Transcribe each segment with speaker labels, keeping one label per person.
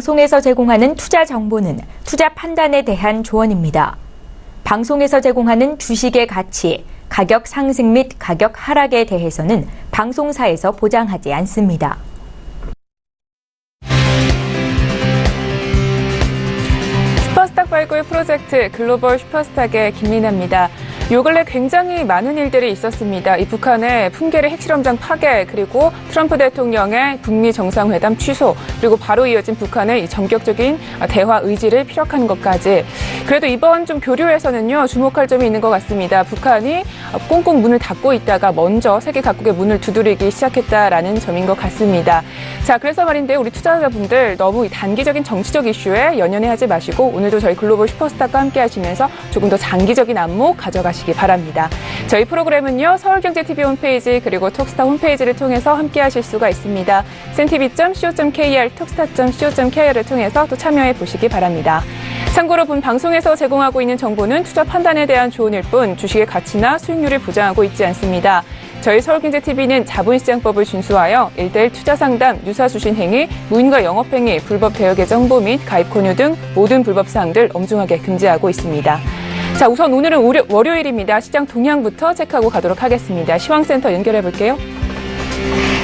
Speaker 1: 방송에서 제공하는 투자 정보는 투자 판단에 대한 조언입니다. 방송에서 제공하는 주식의 가치, 가격 상승 및 가격 하락에 대해서는 방송사에서 보장하지 않습니다.
Speaker 2: 슈퍼스탁 발굴 프로젝트 글로벌 슈퍼스탁의 김민아입니다. 요 근래 굉장히 많은 일들이 있었습니다. 이 북한의 풍계리 핵실험장 파괴, 그리고 트럼프 대통령의 북미 정상회담 취소, 그리고 바로 이어진 북한의 이 전격적인 대화 의지를 피력한 것까지. 그래도 이번 좀 교류에서는요, 주목할 점이 있는 것 같습니다. 북한이 꽁꽁 문을 닫고 있다가 먼저 세계 각국의 문을 두드리기 시작했다라는 점인 것 같습니다. 자, 그래서 말인데 우리 투자자분들 너무 이 단기적인 정치적 이슈에 연연해하지 마시고 오늘도 저희 글로벌 슈퍼스탁과 함께 하시면서 조금 더 장기적인 안목 가져가시기 바랍니다. 저희 프로그램은요, 서울경제TV 홈페이지 그리고 톡스타 홈페이지를 통해서 함께 하실 수가 있습니다. cntv.co.kr, 톡스타.co.kr을 통해서 또 참여해 보시기 바랍니다. 참고로 본 방송에서 제공하고 있는 정보는 투자 판단에 대한 조언일 뿐 주식의 가치나 수익률을 보장하고 있지 않습니다. 저희 서울경제TV는 자본시장법을 준수하여 1:1 투자상담, 유사수신 행위, 무인과 영업행위, 불법 대여계정 정보 및 가입 권유 등 모든 불법 사항들 엄중하게 금지하고 있습니다. 자, 우선 오늘은 월요일입니다. 시장 동향부터 체크하고 가도록 하겠습니다. 시황센터 연결해 볼게요.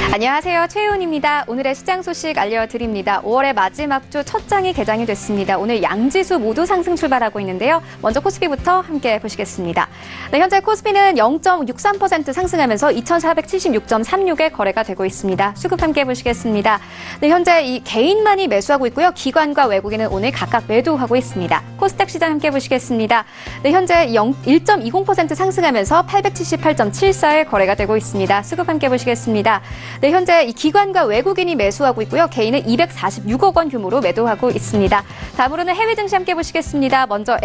Speaker 3: 안녕하세요. 최혜원입니다. 오늘의 시장 소식 알려드립니다. 5월의 마지막 주 첫 장이 개장이 됐습니다. 오늘 양지수 모두 상승 출발하고 있는데요. 먼저 코스피부터 함께 보시겠습니다. 네, 현재 코스피는 0.63% 상승하면서 2,476.36에 거래가 되고 있습니다. 수급 함께 보시겠습니다. 네, 현재 이 개인만이 매수하고 있고요. 기관과 외국인은 오늘 각각 매도하고 있습니다. 코스닥 시장 함께 보시겠습니다. 네, 현재 1.20% 상승하면서 878.74에 거래가 되고 있습니다. 수급 함께 보시겠습니다. 네, 현재 이 기관과 외국인이 매수하고 있고요. 개인은 246억 원 규모로 매도하고 있습니다. 다음으로는 해외 증시 함께 보시겠습니다. 먼저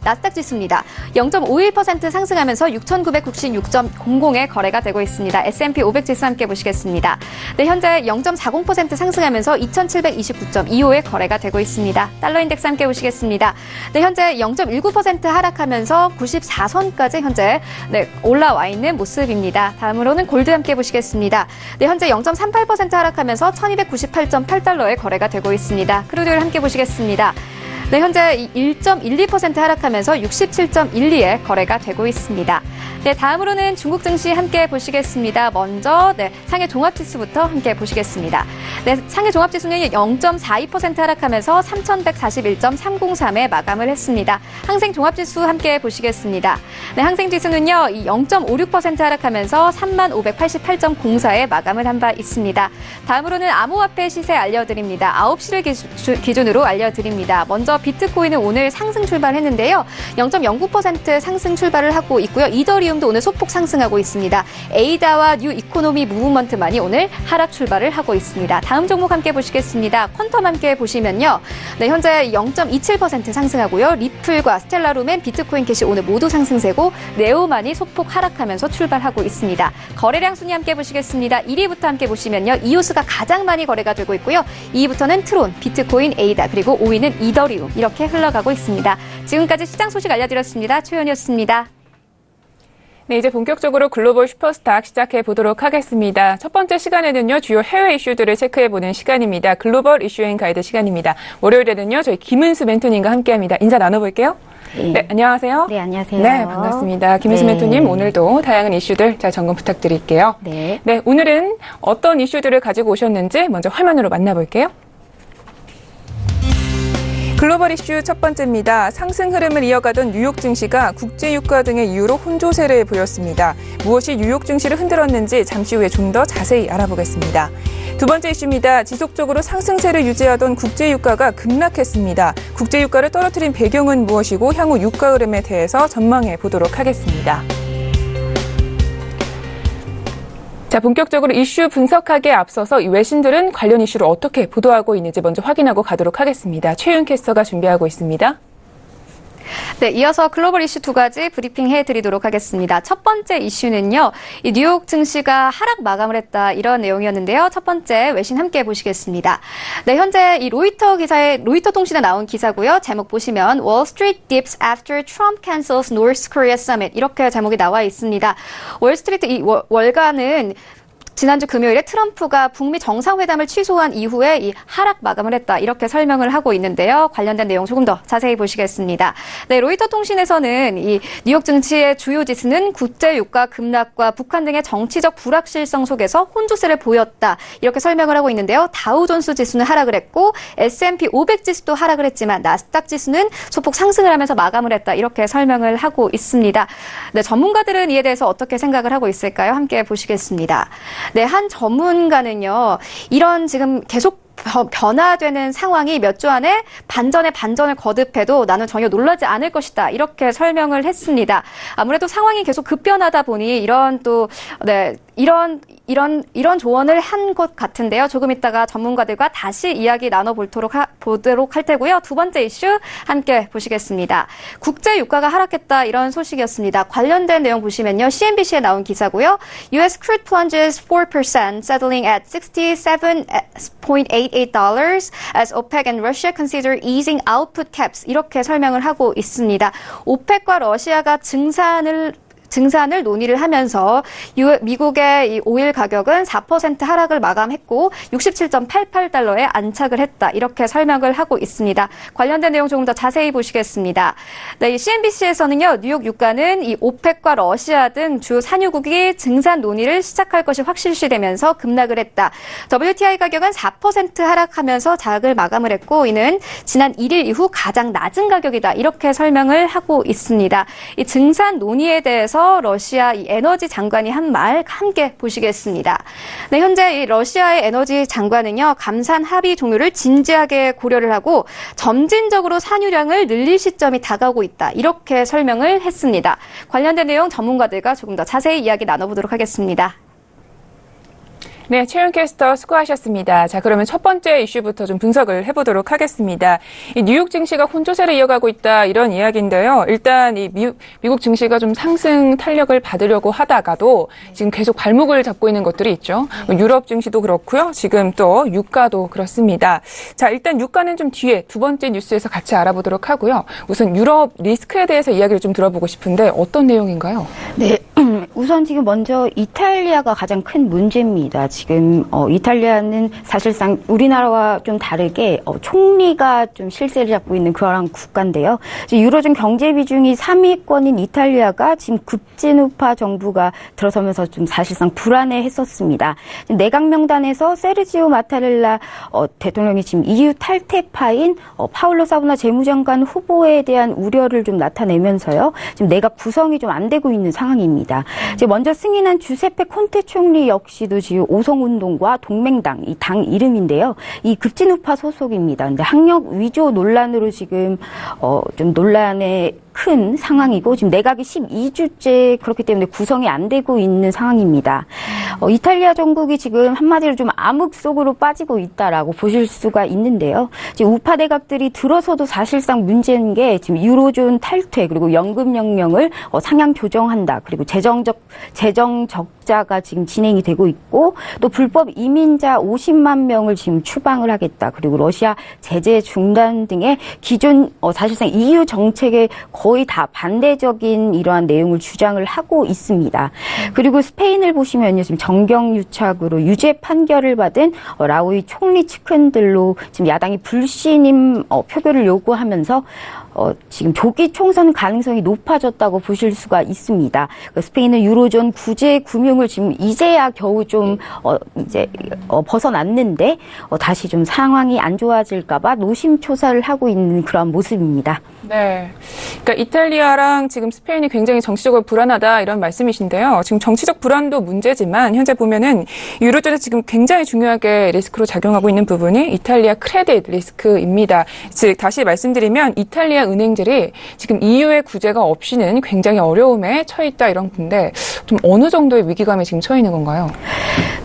Speaker 3: 나스닥 지수입니다. 0.51% 상승하면서 6,996.00에 거래가 되고 있습니다. S&P 500 지수 함께 보시겠습니다. 네, 현재 0.40% 상승하면서 2,729.25에 거래가 되고 있습니다. 달러 인덱스 함께 보시겠습니다. 네, 현재 0.19% 하락하면서 94선까지 현재 올라와 있는 모습입니다. 다음으로는 골드 함께 보시겠습니다. 네, 현재 0.38% 하락하면서 1298.8달러에 거래가 되고 있습니다. 크루드오일 함께 보시겠습니다. 네, 현재 1.12% 하락하면서 67.12에 거래가 되고 있습니다. 네, 다음으로는 중국 증시 함께 보시겠습니다. 먼저 상해 종합지수부터 함께 보시겠습니다. 네, 상해 종합지수는 0.42% 하락하면서 3,141.303에 마감을 했습니다. 항생 종합지수 함께 보시겠습니다. 네, 항생지수는요 0.56% 하락하면서 3588.04에 마감을 한 바 있습니다. 다음으로는 암호화폐 시세 알려드립니다. 9시를 기준으로 알려드립니다. 먼저 비트코인은 오늘 상승 출발했는데요. 0.09% 상승 출발을 하고 있고요. 이더리움도 오늘 소폭 상승하고 있습니다. 에이다와 뉴 이코노미 무브먼트만이 오늘 하락 출발을 하고 있습니다. 다음 종목 함께 보시겠습니다. 퀀텀 함께 보시면요. 네, 현재 0.27% 상승하고요. 리플과 스텔라룸엔 비트코인 캐시 오늘 모두 상승세고 네오만이 소폭 하락하면서 출발하고 있습니다. 거래량 순위 함께 보시겠습니다. 1위부터 함께 보시면요. 이오스가 가장 많이 거래가 되고 있고요. 2위부터는 트론, 비트코인, 에이다, 그리고 5위는 이더리움 이렇게 흘러가고 있습니다. 지금까지 시장 소식 알려드렸습니다. 최연이었습니다.
Speaker 2: 네, 이제 본격적으로 글로벌 슈퍼스탁 시작해 보도록 하겠습니다. 첫 번째 시간에는요, 주요 해외 이슈들을 체크해보는 시간입니다. 글로벌 이슈행 가이드 시간입니다. 월요일에는요, 저희 김은수 멘토님과 함께합니다. 인사 나눠볼게요. 네, 안녕하세요.
Speaker 4: 네, 안녕하세요.
Speaker 2: 네, 반갑습니다. 김은수 멘토님, 오늘도 다양한 이슈들 잘 점검 부탁드릴게요.
Speaker 4: 네.
Speaker 2: 네, 오늘은 어떤 이슈들을 가지고 오셨는지 먼저 화면으로 만나볼게요. 글로벌 이슈 첫 번째입니다. 상승 흐름을 이어가던 뉴욕 증시가 국제유가 등의 이유로 혼조세를 보였습니다. 무엇이 뉴욕 증시를 흔들었는지 잠시 후에 좀 더 자세히 알아보겠습니다. 두 번째 이슈입니다. 지속적으로 상승세를 유지하던 국제유가가 급락했습니다. 국제유가를 떨어뜨린 배경은 무엇이고 향후 유가 흐름에 대해서 전망해 보도록 하겠습니다. 자, 본격적으로 이슈 분석하기에 앞서서 이 외신들은 관련 이슈를 어떻게 보도하고 있는지 먼저 확인하고 가도록 하겠습니다. 최윤 캐스터가 준비하고 있습니다.
Speaker 3: 네, 이어서 글로벌 이슈 두 가지 브리핑 해드리도록 하겠습니다. 첫 번째 이슈는요, 이 뉴욕 증시가 하락 마감을 했다 이런 내용이었는데요. 첫 번째 외신 함께 보시겠습니다. 네, 현재 이 로이터 통신에 나온 기사고요. 제목 보시면 Wall Street dips after Trump cancels North Korea summit 이렇게 제목이 나와 있습니다. 월스트리트 이 월간은 지난주 금요일에 트럼프가 북미 정상회담을 취소한 이후에 이 하락 마감을 했다. 이렇게 설명을 하고 있는데요. 관련된 내용 조금 더 자세히 보시겠습니다. 네, 로이터 통신에서는 이 뉴욕 증시의 주요 지수는 국제 유가 급락과 북한 등의 정치적 불확실성 속에서 혼조세를 보였다. 이렇게 설명을 하고 있는데요. 다우존스 지수는 하락을 했고 S&P 500 지수도 하락을 했지만 나스닥 지수는 소폭 상승을 하면서 마감을 했다. 이렇게 설명을 하고 있습니다. 네, 전문가들은 이에 대해서 어떻게 생각을 하고 있을까요? 함께 보시겠습니다. 네, 한 전문가는요. 이런 지금 계속 변화되는 상황이 몇 주 안에 반전에 반전을 거듭해도 나는 전혀 놀라지 않을 것이다. 이렇게 설명을 했습니다. 아무래도 상황이 계속 급변하다 보니 이런 조언을 한 것 같은데요. 조금 있다가 전문가들과 다시 이야기 나눠보도록 할 테고요. 두 번째 이슈 함께 보시겠습니다. 국제 유가가 하락했다 이런 소식이었습니다. 관련된 내용 보시면요. CNBC에 나온 기사고요. US crude plunges 4%, settling at $67.88 as OPEC and Russia consider easing output caps. 이렇게 설명을 하고 있습니다. 오펙과 러시아가 증산을 논의를 하면서 미국의 이 오일 가격은 4% 하락을 마감했고 67.88달러에 안착을 했다. 이렇게 설명을 하고 있습니다. 관련된 내용 조금 더 자세히 보시겠습니다. 네, 이 CNBC에서는요. 뉴욕 유가는 이 오펙과 러시아 등 주 산유국이 증산 논의를 시작할 것이 확실시되면서 급락을 했다. WTI 가격은 4% 하락하면서 자락을 마감을 했고 이는 지난 1일 이후 가장 낮은 가격이다. 이렇게 설명을 하고 있습니다. 이 증산 논의에 대해서 러시아 이 에너지 장관이 한 말 함께 보시겠습니다. 네, 현재 이 러시아의 에너지 장관은요, 감산 합의 종료를 진지하게 고려를 하고 점진적으로 산유량을 늘릴 시점이 다가오고 있다. 이렇게 설명을 했습니다. 관련된 내용 전문가들과 조금 더 자세히 이야기 나눠보도록 하겠습니다.
Speaker 2: 네, 최윤 캐스터 수고하셨습니다. 자, 그러면 첫 번째 이슈부터 좀 분석을 해보도록 하겠습니다. 이 뉴욕 증시가 혼조세를 이어가고 있다 이런 이야기인데요. 일단 이 미국 증시가 좀 상승 탄력을 받으려고 하다가도 지금 계속 발목을 잡고 있는 것들이 있죠. 유럽 증시도 그렇고요. 지금 또 유가도 그렇습니다. 자, 일단 유가는 좀 뒤에 두 번째 뉴스에서 같이 알아보도록 하고요. 우선 유럽 리스크에 대해서 이야기를 좀 들어보고 싶은데 어떤 내용인가요?
Speaker 4: 네, 우선 지금 먼저 이탈리아가 가장 큰 문제입니다. 지금 이탈리아는 사실상 우리나라와 좀 다르게 총리가 좀 실세를 잡고 있는 그런 국가인데요. 유로존 경제 비중이 3위권인 이탈리아가 지금 급진우파 정부가 들어서면서 좀 사실상 불안해했었습니다. 내각 명단에서 세르지오 마타렐라 대통령이 지금 EU 탈퇴파인 파울로 사보나 재무장관 후보에 대한 우려를 좀 나타내면서요. 지금 내각 구성이 좀 안 되고 있는 상황입니다. 먼저 승인한 주세페 콘테 총리 역시도 지금 오성운동과 동맹당, 이 당 이름인데요. 이 급진우파 소속입니다. 근데 학력 위조 논란으로 지금 좀 논란에 큰 상황이고 지금 내각이 12주째 그렇기 때문에 구성이 안 되고 있는 상황입니다. 이탈리아 정국이 지금 한마디로 좀 암흑 속으로 빠지고 있다라고 보실 수가 있는데요. 지금 우파 내각들이 들어서도 사실상 문제인 게 지금 유로존 탈퇴 그리고 연금 명령을 상향 조정한다. 그리고 재정 적자가 지금 진행이 되고 있고 또 불법 이민자 50만 명을 지금 추방을 하겠다. 그리고 러시아 제재 중단 등의 기존 사실상 EU 정책에 거의 다 반대적인 이러한 내용을 주장을 하고 있습니다. 그리고 스페인을 보시면요. 지금 정경유착으로 유죄 판결을 받은 라우이 총리 측근들로 지금 야당이 불신임 표결을 요구하면서 지금 조기 총선 가능성이 높아졌다고 보실 수가 있습니다. 스페인은 유로존 구제 금융을 지금 이제야 겨우 좀 벗어났는데 다시 좀 상황이 안 좋아질까봐 노심초사를 하고 있는 그런 모습입니다.
Speaker 2: 네, 그러니까 이탈리아랑 지금 스페인이 굉장히 정치적으로 불안하다 이런 말씀이신데요. 지금 정치적 불안도 문제지만 현재 보면은 유로존에서 지금 굉장히 중요하게 리스크로 작용하고 있는 부분이 이탈리아 크레딧 리스크입니다. 즉 다시 말씀드리면 이탈리아 은행들이 지금 EU의 구제가 없이는 굉장히 어려움에 처해 있다 이런 건데 좀 어느 정도의 위기감에 지금 처해 있는 건가요?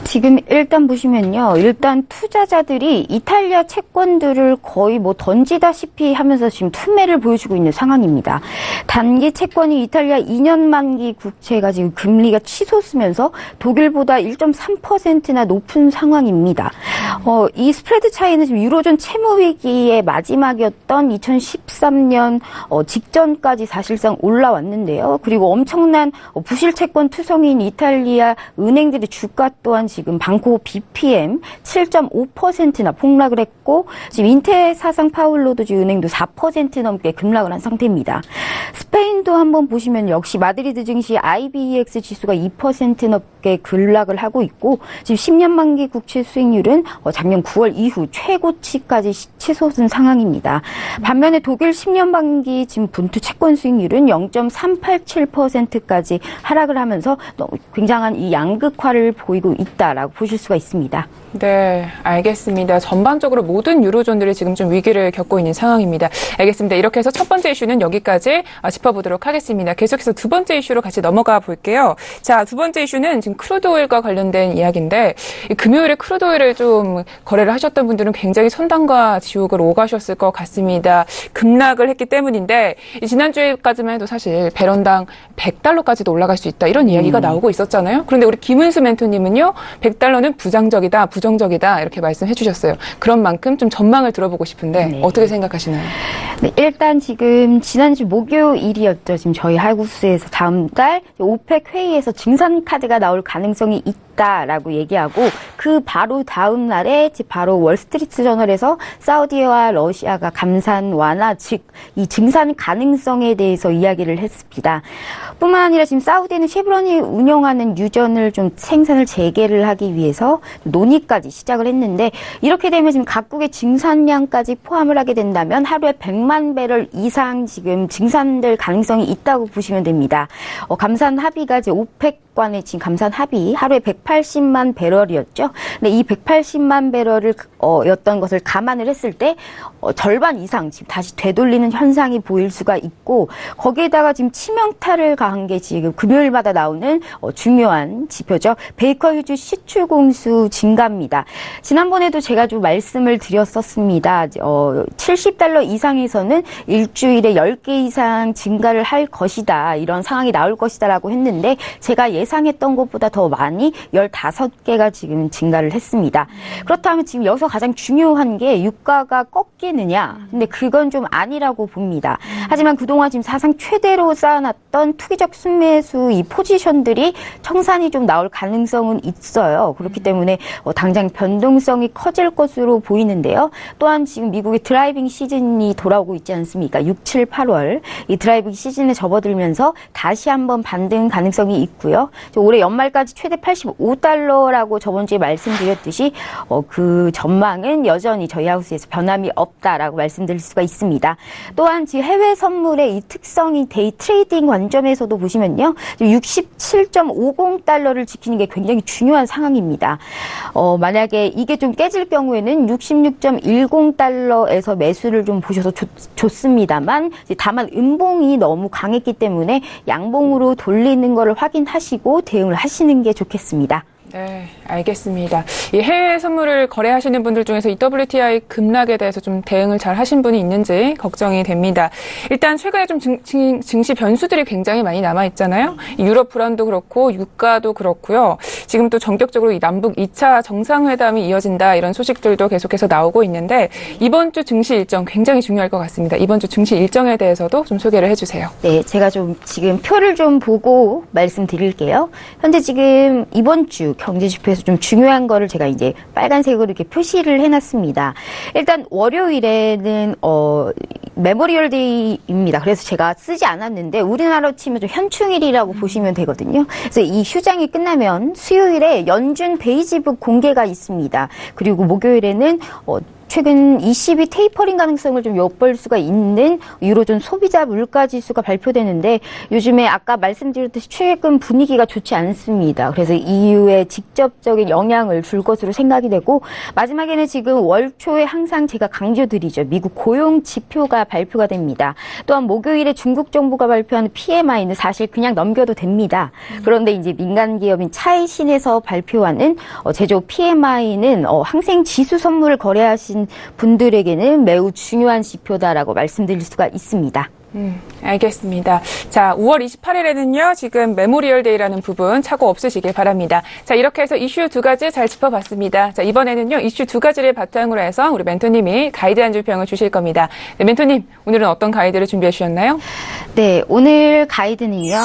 Speaker 4: 지금 일단 보시면요. 일단 투자자들이 이탈리아 채권들을 거의 던지다시피 하면서 지금 투매를 보여주고 있는 상황입니다. 단기 채권이 이탈리아 2년 만기 국채가 지금 금리가 치솟으면서 독일보다 1.3%나 높은 상황입니다. 이 스프레드 차이는 지금 유로존 채무 위기의 마지막이었던 2013년 직전까지 사실상 올라왔는데요. 그리고 엄청난 부실 채권 투성인 이탈리아 은행들의 주가 또한 지금 지금 방코 BPM 7.5%나 폭락을 했고 지금 인테사상 파울로드주 은행도 4% 넘게 급락을 한 상태입니다. 스페인도 한번 보시면 역시 마드리드 증시 IBEX 지수가 2% 넘게 급락을 하고 있고 지금 10년 만기 국채 수익률은 작년 9월 이후 최고치까지 치솟은 상황입니다. 반면에 독일 10년 만기 지금 분투 채권 수익률은 0.387%까지 하락을 하면서 굉장한 이 양극화를 보이고 있다라고 보실 수가 있습니다.
Speaker 2: 네, 알겠습니다. 전반적으로 모든 유로존들이 지금 좀 위기를 겪고 있는 상황입니다. 알겠습니다. 이렇게 해서 첫 번째 이슈는 여기까지 짚어보도록 하겠습니다. 계속해서 두 번째 이슈로 같이 넘어가 볼게요. 자, 두 번째 이슈는 지금 크루드 오일과 관련된 이야기인데 금요일에 크루드 오일을 좀 거래를 하셨던 분들은 굉장히 선당과 지옥을 오가셨을 것 같습니다. 급락을 했기 때문인데 지난주에까지만 해도 사실 배런당 $100까지도 올라갈 수 있다 이런 이야기가 나오고 있었잖아요. 그런데 우리 김은수 멘토님은요. $100는 부정적이다 이렇게 말씀해 주셨어요. 그런 만큼 좀 전망을 들어보고 싶은데
Speaker 4: 네.
Speaker 2: 어떻게 생각하시나요?
Speaker 4: 네, 일단 지금 지난주 목요일이었죠. 지금 저희 할국수에서 다음 달 오펙 회의에서 증산 카드가 나올 가능성이 있다라고 얘기하고 그 바로 다음 날에 바로 월스트리트 저널에서 사우디와 러시아가 감산 완화 즉 이 증산 가능성에 대해서 이야기를 했습니다. 뿐만 아니라 지금 사우디는 쉐브론이 운영하는 유전을 좀 생산을 재개를 하기 위해서 논의까지 시작을 했는데 이렇게 되면 지금 각국의 증산량까지 포함을 하게 된다면 하루에 100만 배럴 이상 지금 증산될 가능성이 있다고 보시면 됩니다. 감산 합의가 이제 오펙 간의 지금 감산 합의 하루에 180만 배럴이었죠. 근데 이 180만 배럴을 였던 것을 감안을 했을 때 절반 이상 지금 다시 되돌리는 현상이 보일 수가 있고 거기에다가 지금 치명타를 가한 게 지금 금요일마다 나오는 중요한 지표죠. 베이커 휴즈 시출 공수 증가입니다. 지난번에도 제가 좀 말씀을 드렸었습니다. $70 이상에서는 일주일에 10개 이상 증가를 할 것이다. 이런 상황이 나올 것이다라고 했는데 제가 예상했던 것보다 더 많이 15개가 지금 증가를 했습니다. 그렇다면 지금 여기서 가장 중요한 게 유가가 꺾이느냐. 근데 그건 좀 아니라고 봅니다. 하지만 그동안 지금 사상 최대로 쌓아놨던 투기적 순매수 이 포지션들이 청산이 좀 나올 가능성은 있어요. 그렇기 때문에 당장 변동성이 커질 것으로 보이는데요. 또한 지금 미국의 드라이빙 시즌이 돌아오고 있지 않습니까? 6, 7, 8월 이 드라이빙 시즌에 접어들면서 다시 한번 반등 가능성이 있고요. 올해 연말까지 최대 $85라고 저번 주에 말씀드렸듯이 그 전망은 여전히 저희 하우스에서 변함이 없다라고 말씀드릴 수가 있습니다. 또한 지금 해외 선물의 이 특성이 데이 트레이딩 관점에서도 보시면요. 67.50달러를 지키는 게 굉장히 중요한 상황입니다. 만약에 이게 좀 깨질 경우에는 66.10달러에서 매수를 좀 보셔서 좋습니다만 다만 음봉이 너무 강했기 때문에 양봉으로 돌리는 것을 확인하시고 대응을 하시는 게 좋겠습니다.
Speaker 2: 네, 알겠습니다. 이 해외 선물을 거래하시는 분들 중에서 이 WTI 급락에 대해서 좀 대응을 잘 하신 분이 있는지 걱정이 됩니다. 일단 최근에 좀 증시 변수들이 굉장히 많이 남아있잖아요. 유럽 불안도 그렇고 유가도 그렇고요. 지금 또 전격적으로 이 남북 2차 정상회담이 이어진다 이런 소식들도 계속해서 나오고 있는데 이번 주 증시 일정 굉장히 중요할 것 같습니다. 이번 주 증시 일정에 대해서도 좀 소개를 해주세요.
Speaker 4: 네, 제가 좀 지금 표를 좀 보고 말씀드릴게요. 현재 지금 이번 주 경제 지표에서 좀 중요한 거를 제가 이제 빨간색으로 이렇게 표시를 해놨습니다. 일단 월요일에는 메모리얼 데이입니다. 그래서 제가 쓰지 않았는데 우리나라로 치면 좀 현충일이라고 보시면 되거든요. 그래서 이 휴장이 끝나면 수요일에 연준 베이지북 공개가 있습니다. 그리고 목요일에는 최근 ECB 테이퍼링 가능성을 좀 엿볼 수가 있는 유로존 소비자 물가지수가 발표되는데 요즘에 아까 말씀드렸듯이 최근 분위기가 좋지 않습니다. 그래서 EU에 직접적인 영향을 줄 것으로 생각이 되고 마지막에는 지금 월 초에 항상 제가 강조드리죠. 미국 고용 지표가 발표가 됩니다. 또한 목요일에 중국 정부가 발표하는 PMI는 사실 그냥 넘겨도 됩니다. 그런데 이제 민간 기업인 차이신에서 발표하는 제조업 PMI는 항생 지수 선물을 거래하신 분들에게는 매우 중요한 지표다라고 말씀드릴 수가 있습니다.
Speaker 2: 알겠습니다. 자, 5월 28일에는요, 지금 메모리얼 데이라는 부분 착오 없으시길 바랍니다. 자, 이렇게 해서 이슈 두 가지 잘 짚어봤습니다. 자, 이번에는요, 이슈 두 가지를 바탕으로 해서 우리 멘토님이 가이드 한 줄 평을 주실 겁니다. 네, 멘토님, 오늘은 어떤 가이드를 준비해 주셨나요?
Speaker 4: 네, 오늘 가이드는요,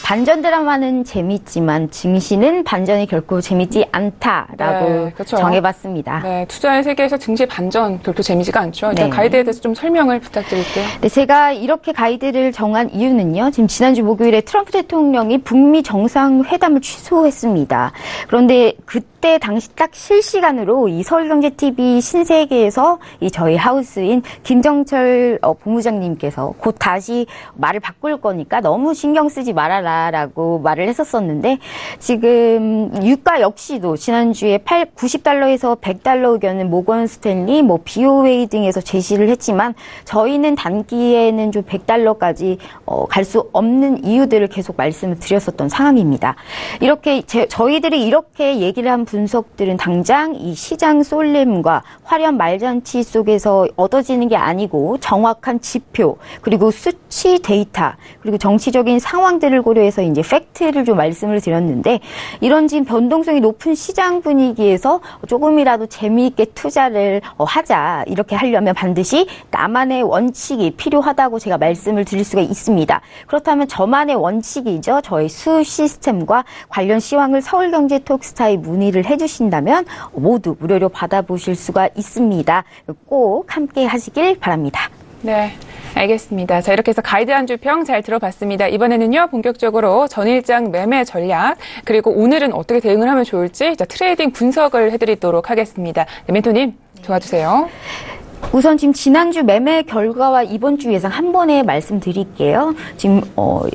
Speaker 4: 반전 드라마는 재밌지만 증시는 반전이 결코 재밌지 않다라고
Speaker 2: 네, 그렇죠.
Speaker 4: 정해봤습니다.
Speaker 2: 네, 투자의 세계에서 증시 반전 결코 재미지가 않죠. 일단
Speaker 4: 네.
Speaker 2: 가이드에 대해서 좀 설명을 부탁드릴게요.
Speaker 4: 네, 제가 이렇게 가이드를 정한 이유는요. 지금 지난주 목요일에 트럼프 대통령이 북미 정상회담을 취소했습니다. 그런데 그때 당시 딱 실시간으로 이 서울경제TV 신세계에서 이 저희 하우스인 김정철 본부장님께서 곧 다시 말을 바꿀 거니까 너무 신경 쓰지 말아라라고 말을 했었었는데 지금 유가 역시도 지난주에 90달러에서 100달러 의견은 모건 스탠리, BOA 등에서 제시를 했지만 저희는 단기에는 좀 100달러까지 갈 수 없는 이유들을 계속 말씀을 드렸었던 상황입니다. 이렇게 저희들이 이렇게 얘기를 한 분석들은 당장 이 시장 쏠림과 화려한 말잔치 속에서 얻어지는 게 아니고 정확한 지표 그리고 수치 데이터 그리고 정치적인 상황들을 고려해서 이제 팩트를 좀 말씀을 드렸는데 이런 지금 변동성이 높은 시장 분위기에서 조금이라도 재미있게 투자를 하자 이렇게 하려면 반드시 나만의 원칙이 필요하다고 제가 말씀을 드릴 수가 있습니다. 그렇다면 저만의 원칙이죠. 저희 수 시스템과 관련 시황을 서울경제 톡스타에 문의를 해주신다면 모두 무료로 받아보실 수가 있습니다. 꼭 함께 하시길 바랍니다.
Speaker 2: 네, 알겠습니다. 자, 이렇게 해서 가이드 한 줄 평 잘 들어봤습니다. 이번에는요, 본격적으로 전일장 매매 전략, 그리고 오늘은 어떻게 대응을 하면 좋을지 트레이딩 분석을 해드리도록 하겠습니다. 네, 멘토님, 도와주세요.
Speaker 4: 우선 지금 지난주 매매 결과와 이번 주 예상 한 번에 말씀드릴게요. 지금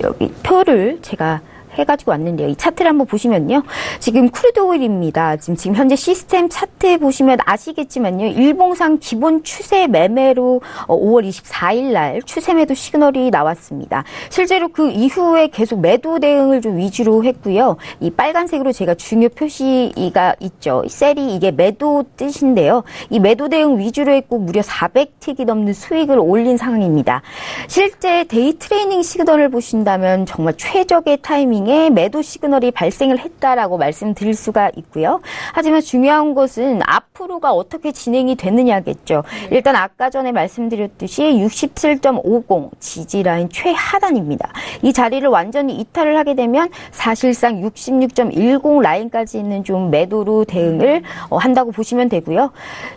Speaker 4: 여기 표를 제가 해가지고 왔는데요. 이 차트를 한번 보시면요. 지금 크루드 오일입니다. 지금 현재 시스템 차트에 보시면 아시겠지만요. 일봉상 기본 추세 매매로 5월 24일 날 추세 매도 시그널이 나왔습니다. 실제로 그 이후에 계속 매도 대응을 좀 위주로 했고요. 이 빨간색으로 제가 중요 표시가 있죠. 셀이 이게 매도 뜻인데요. 이 매도 대응 위주로 했고 무려 400틱이 넘는 수익을 올린 상황입니다. 실제 데이 트레이닝 시그널을 보신다면 정말 최적의 타이밍 매도 시그널이 발생을 했다라고 말씀드릴 수가 있고요. 하지만 중요한 것은 앞으로가 어떻게 진행이 되느냐겠죠. 일단 아까 전에 말씀드렸듯이 67.50 지지라인 최하단입니다. 이 자리를 완전히 이탈을 하게 되면 사실상 66.10 라인까지 있는 좀 매도로 대응을 한다고 보시면 되고요.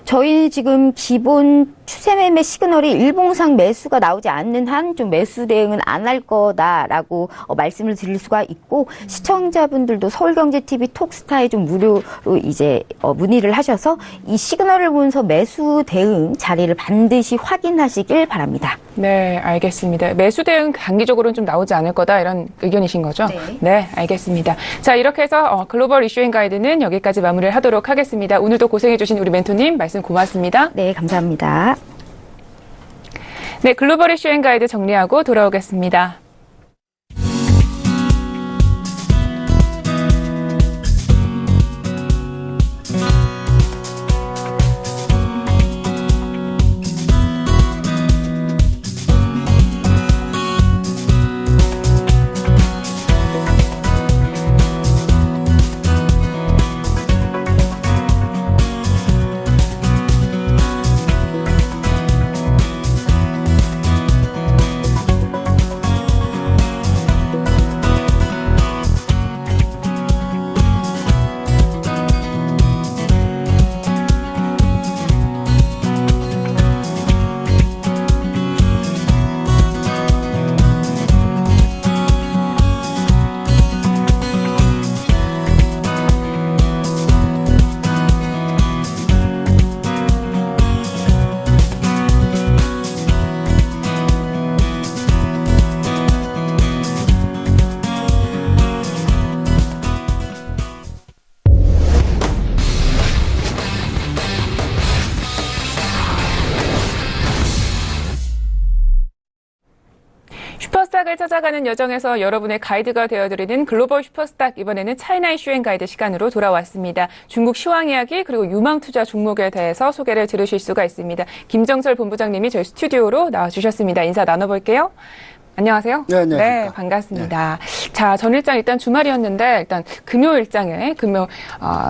Speaker 4: 저희는 지금 기본 추세 매매 시그널이 일봉상 매수가 나오지 않는 한 좀 매수 대응은 안 할 거다라고 말씀을 드릴 수가 있고 시청자분들도 서울경제TV 톡스타에 좀 무료로 이제 문의를 하셔서 이 시그널을 보면서 매수 대응 자리를 반드시 확인하시길 바랍니다.
Speaker 2: 네, 알겠습니다. 매수 대응 단기적으로는 좀 나오지 않을 거다 이런 의견이신 거죠? 네, 알겠습니다. 자, 이렇게 해서 글로벌 이슈인 가이드는 여기까지 마무리를 하도록 하겠습니다. 오늘도 고생해주신 우리 멘토님 말씀 고맙습니다.
Speaker 4: 네, 감사합니다.
Speaker 2: 네, 글로벌 이슈인 가이드 정리하고 돌아오겠습니다. 슈퍼스탁을 찾아가는 여정에서 여러분의 가이드가 되어드리는 글로벌 슈퍼스탁, 이번에는 차이나 이슈앤 가이드 시간으로 돌아왔습니다. 중국 시황 이야기 그리고 유망 투자 종목에 대해서 소개를 들으실 수가 있습니다. 김정철 본부장님이 저희 스튜디오로 나와주셨습니다. 인사 나눠볼게요. 안녕하세요.
Speaker 5: 네, 안녕하십니까.
Speaker 2: 네, 반갑습니다. 자, 전 일정 일단 주말이었는데 일단 금요 일정에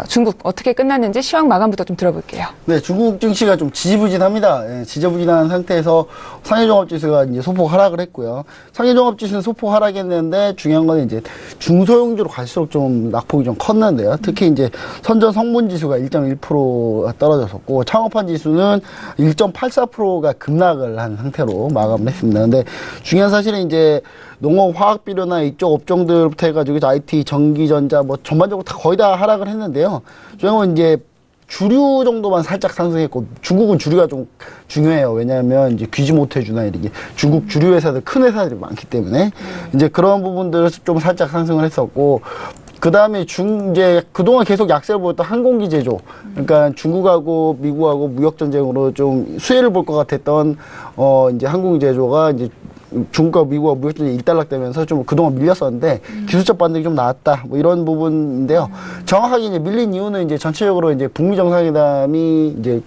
Speaker 2: 중국 어떻게 끝났는지 시황 마감부터 좀 들어볼게요.
Speaker 5: 네, 중국 증시가 좀 지지부진합니다. 예, 지지부진한 상태에서 상해종합지수가 이제 소폭 하락을 했고요. 상해종합지수는 소폭 하락했는데 중요한 건 이제 중소형주로 갈수록 좀 낙폭이 좀 컸는데요. 특히 이제 선전 성분지수가 1.1%가 떨어졌었고 창업한 지수는 1.84%가 급락을 한 상태로 마감을 했습니다. 근데 중요한 사실은 이제 농업, 화학비료나 이쪽 업종들부터 해가지고 IT, 전기전자 뭐 전반적으로 다 거의 다 하락을 했는데요. 중요한 건 이제 주류 정도만 살짝 상승했고 중국은 주류가 좀 중요해요. 왜냐하면 이제 귀지모터주나 이렇게 중국 주류 회사들 큰 회사들이 많기 때문에 이제 그런 부분들을 좀 살짝 상승을 했었고 그 다음에 이제 그동안 계속 약세를 보였던 항공기 제조. 그러니까 중국하고 미국하고 무역전쟁으로 좀 수혜를 볼 것 같았던, 이제 항공기 제조가 이제 중국과 미국과 무역전쟁이 일단락되면서 좀 그동안 밀렸었는데 기술적 반등이 좀 나왔다. 뭐 이런 부분인데요. 정확하게 이제 밀린 이유는 이제 전체적으로 이제 북미 정상회담이 이제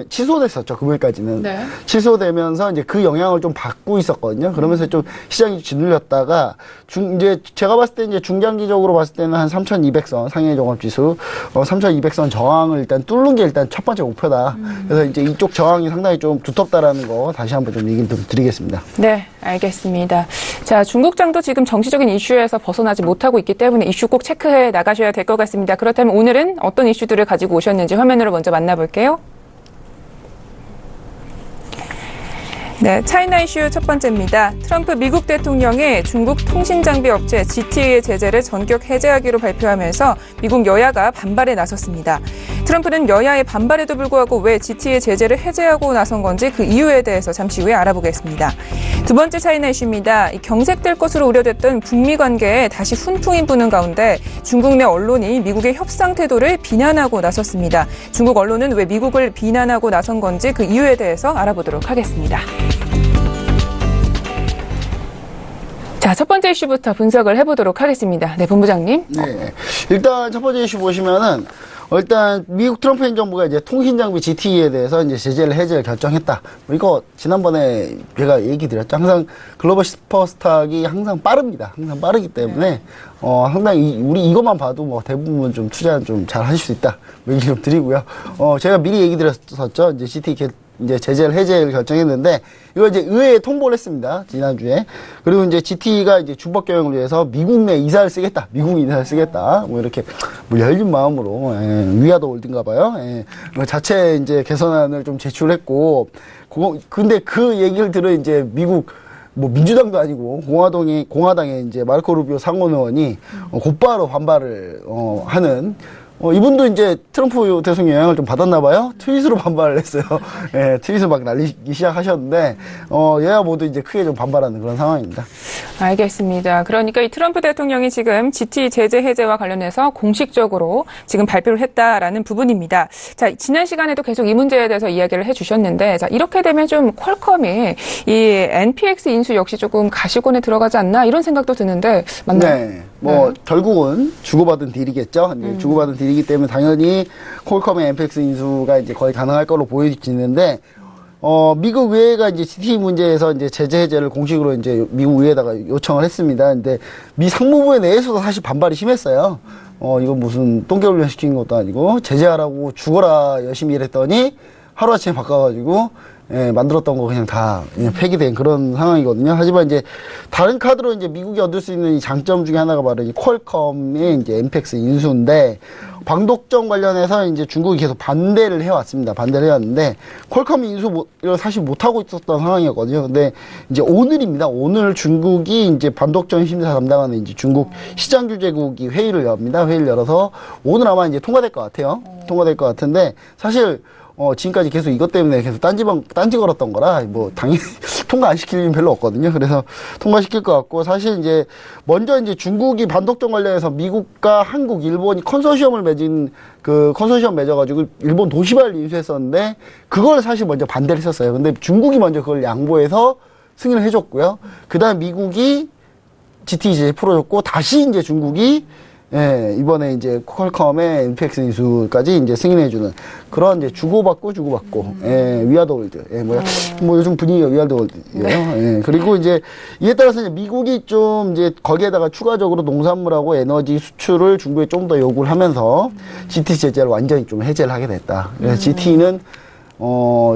Speaker 5: 취소됐었죠. 금요일까지는.
Speaker 2: 네.
Speaker 5: 취소되면서 이제 그 영향을 좀 받고 있었거든요. 그러면서 좀 시장이 짓눌렸다가 이제 제가 봤을 때 이제 중장기적으로 봤을 때는 한 3,200선 상해 종합지수 3,200선 저항을 일단 뚫는 게 일단 첫 번째 목표다. 그래서 이제 이쪽 저항이 상당히 좀 두텁다라는 거 다시 한번 좀 얘기를 좀 드리겠습니다.
Speaker 2: 네, 알겠습니다. 자, 중국장도 지금 정치적인 이슈에서 벗어나지 못하고 있기 때문에 이슈 꼭 체크해 나가셔야 될 것 같습니다. 그렇다면 오늘은 어떤 이슈들을 가지고 오셨는지 화면으로 먼저 만나볼게요. 네, 차이나 이슈 첫 번째입니다. 트럼프 미국 대통령이 중국 통신장비 업체 GT의 제재를 전격 해제하기로 발표하면서 미국 여야가 반발에 나섰습니다. 트럼프는 여야의 반발에도 불구하고 왜 GT의 제재를 해제하고 나선 건지 그 이유에 대해서 잠시 후에 알아보겠습니다. 두 번째 차이나 이슈입니다. 경색될 것으로 우려됐던 북미 관계에 다시 훈풍이 부는 가운데 중국 내 언론이 미국의 협상 태도를 비난하고 나섰습니다. 중국 언론은 왜 미국을 비난하고 나선 건지 그 이유에 대해서 알아보도록 하겠습니다. 자, 첫 번째 이슈부터 분석을 해보도록 하겠습니다. 네, 본부장님.
Speaker 5: 네. 일단 첫 번째 이슈 보시면은, 일단 미국 트럼프 행정부가 이제 통신장비 GTE에 대해서 이제 해제를 결정했다. 이거 지난번에 제가 얘기 드렸죠. 항상 글로벌 슈퍼스탁이 항상 빠릅니다. 항상 빠르기 때문에, 상당히 우리 이것만 봐도 뭐 대부분 좀 투자는 좀 잘 하실 수 있다. 뭐 얘기 좀 드리고요. 제가 미리 얘기 드렸었죠. 이제 GT 이제 해제를 결정했는데, 이거 이제 의회에 통보를 했습니다. 지난주에. 그리고 이제 GT가 이제 준법 경영을 위해서 미국 내 이사를 쓰겠다. 미국 이사를 쓰겠다. 뭐 이렇게 뭐 열린 마음으로, 위아더 올든가 봐요. 뭐 자체 이제 개선안을 좀 제출했고, 근데 그 얘기를 들은 이제 미국 뭐 민주당도 아니고 공화당의 이제 마르코 루비오 상원 의원이 곧바로 반발을 하는 이분도 이제 트럼프 대통령 영향을 좀 받았나 봐요. 트윗으로 반발을 했어요. 예, 트윗을 막 날리기 시작하셨는데, 여야 모두 이제 크게 좀 반발하는 그런 상황입니다.
Speaker 2: 알겠습니다. 그러니까 이 트럼프 대통령이 지금 GT 제재 해제와 관련해서 공식적으로 지금 발표를 했다라는 부분입니다. 자, 지난 시간에도 계속 이 문제에 대해서 이야기를 해주셨는데, 자, 이렇게 되면 좀 퀄컴이 이 NPX 인수 역시 조금 가시권에 들어가지 않나 이런 생각도 드는데, 맞나요?
Speaker 5: 네. 결국은 주고받은 딜이겠죠. 주고받은 딜이기 때문에 당연히 퀄컴의 NPX 인수가 이제 거의 가능할 걸로 보여지는데, 미국 의회가 이제 GT 문제에서 이제 제재 해제를 공식으로 이제 미국 의회에다가 요청을 했습니다. 근데 미 상무부의 내에서도 사실 반발이 심했어요. 이거 무슨 똥개훈련 시킨 것도 아니고 제재하라고 죽어라 열심히 일했더니 하루아침에 바꿔가지고 만들었던 거 그냥 다 그냥 폐기된 그런 상황이거든요. 하지만 이제 다른 카드로 이제 미국이 얻을 수 있는 이 장점 중에 하나가 바로 이 퀄컴의 이제 NPX 인수인데 방독점 관련해서 이제 중국이 계속 반대를 해왔습니다. 반대를 해왔는데 퀄컴 인수를 사실 못하고 있었던 상황이었거든요. 근데 이제 오늘입니다. 오늘 중국이 이제 반독점 심사 담당하는 이제 중국 시장규제국이 회의를 엽니다. 회의를 열어서 오늘 아마 이제 통과될 것 같아요. 통과될 것 같은데 사실 지금까지 계속 이것 때문에 계속 딴지 걸었던 거라, 뭐, 당연히 통과 안 시킬 일은 별로 없거든요. 그래서 통과시킬 것 같고, 사실 이제, 먼저 이제 중국이 반독점 관련해서 미국과 한국, 일본이 컨소시엄을 맺어가지고, 일본 도시발을 인수했었는데, 그걸 사실 먼저 반대를 했었어요. 근데 중국이 먼저 그걸 양보해서 승인을 해줬고요. 그 다음 미국이 GT 제재 풀어줬고, 다시 이제 중국이 예, 이번에 이제 퀄컴의 MPX 인수까지 이제 승인해주는 그런 이제 주고받고, 예, 위아더월드. 예, 뭐 요즘 분위기가 위아더월드예요. 예, 그리고 이제 이에 따라서 이제 미국이 좀 이제 거기에다가 추가적으로 농산물하고 에너지 수출을 중국에 좀 더 요구를 하면서 GT 제재를 완전히 좀 해제를 하게 됐다. 그래서 GT는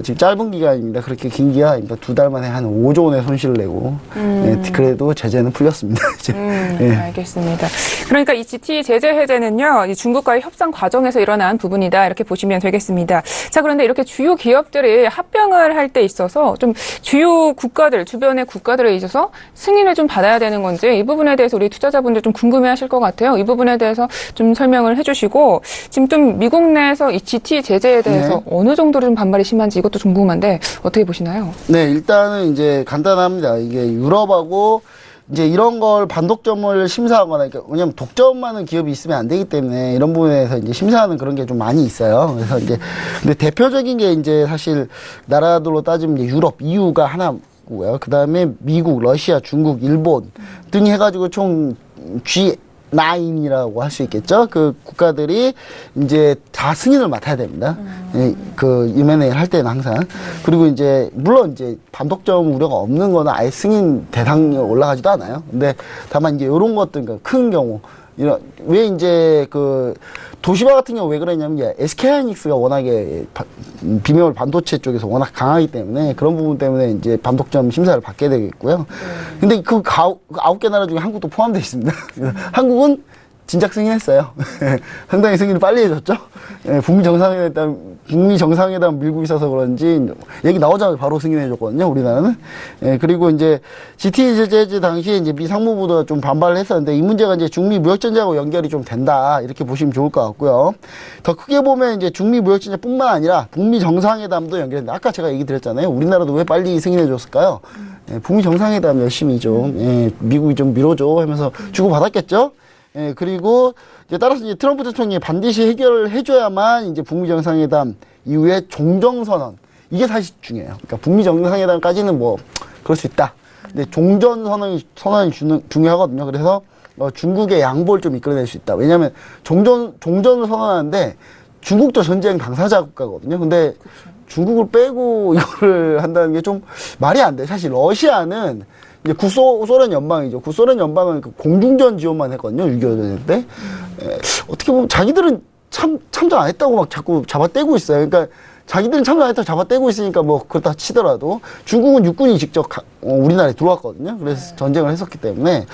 Speaker 5: 지금 짧은 기간입니다. 그렇게 긴 기간, 그러니까 2달 만에 한 5조 원의 손실을 내고, 예, 그래도 제재는 풀렸습니다. 이제. 예.
Speaker 2: 알겠습니다. 그러니까 이 GT 제재 해제는요, 이 중국과의 협상 과정에서 일어난 부분이다. 이렇게 보시면 되겠습니다. 자, 그런데 이렇게 주요 기업들이 합병을 할 때 있어서 좀 주요 국가들, 주변의 국가들에 있어서 승인을 좀 받아야 되는 건지 이 부분에 대해서 우리 투자자분들 좀 궁금해 하실 것 같아요. 이 부분에 대해서 좀 설명을 해주시고, 지금 좀 미국 내에서 이 GT 제재에 대해서 어느 정도로 좀 반발이 심한지 이것도 좀 궁금한데 어떻게 보시나요?
Speaker 5: 네, 일단은 이제 간단합니다. 이게 유럽하고 이제 이런 걸 반독점을 심사하거나, 그러니까 왜냐면 독점하는 기업이 있으면 안 되기 때문에 이런 부분에서 이제 심사하는 그런 게 좀 많이 있어요. 그래서 이제 근데 대표적인 게 이제 사실 나라들로 따지면 이제 유럽, EU가 하나고요. 그 다음에 미국, 러시아, 중국, 일본 등이 해가지고 총 G9이라고 할 수 있겠죠. 그 국가들이 이제 다 승인을 맡아야 됩니다. 예, 그 M&A를 할 때는 항상. 그리고 이제 물론 이제 반독점 우려가 없는 거는 아예 승인 대상에 올라가지도 않아요. 근데 다만 이제 이런 것들, 그러니까 큰 경우 이런 왜 이제 그 도시바 같은 경우 왜 그러냐면 이제 SK하이닉스가 워낙에 비메모리 반도체 쪽에서 워낙 강하기 때문에 그런 부분 때문에 이제 반독점 심사를 받게 되겠고요. 근데 그 9개 나라 중에 한국도 포함되어 있습니다. 한국은 진작 승인했어요. 상당히 승인을 빨리 해줬죠. 예, 북미 정상회담 밀고 있어서 그런지 얘기 나오자마자 바로 승인해줬거든요. 우리나라는. 예, 그리고 이제 GT 제재 당시에 이제 미 상무부도 좀 반발을 했었는데 이 문제가 이제 중미 무역전쟁하고 연결이 좀 된다 이렇게 보시면 좋을 것 같고요. 더 크게 보면 이제 중미 무역전쟁뿐만 아니라 북미 정상회담도 연결된다. 아까 제가 얘기 드렸잖아요. 우리나라도 왜 빨리 승인해줬을까요? 예, 북미 정상회담 열심히 좀 미국이 좀 밀어줘 하면서 주고받았겠죠. 예, 그리고 이제 따라서 이제 트럼프 대통령이 반드시 해결을 해줘야만 이제 북미 정상회담 이후에 종전선언 이게 사실 중요해요. 그러니까 북미 정상회담까지는 뭐 그럴 수 있다. 근데 종전선언이 중요하거든요. 그래서 중국의 양보를 좀 이끌어낼 수 있다. 왜냐하면 종전을 선언하는데 중국도 전쟁 당사자 국가거든요. 근데 중국을 빼고 이거를 한다는 게 좀 말이 안 돼. 사실 러시아는 이제 구소련 연방이죠. 구소련 연방은 그 공중전 지원만 했거든요. 6.25 전쟁 때. 어떻게 보면 자기들은 참전 안 했다고 막 자꾸 잡아떼고 있어요. 그러니까 자기들은 참전 안 했다고 잡아떼고 있으니까 뭐 그렇다 치더라도 중국은 육군이 직접 우리나라에 들어왔거든요. 그래서 전쟁을 했었기 때문에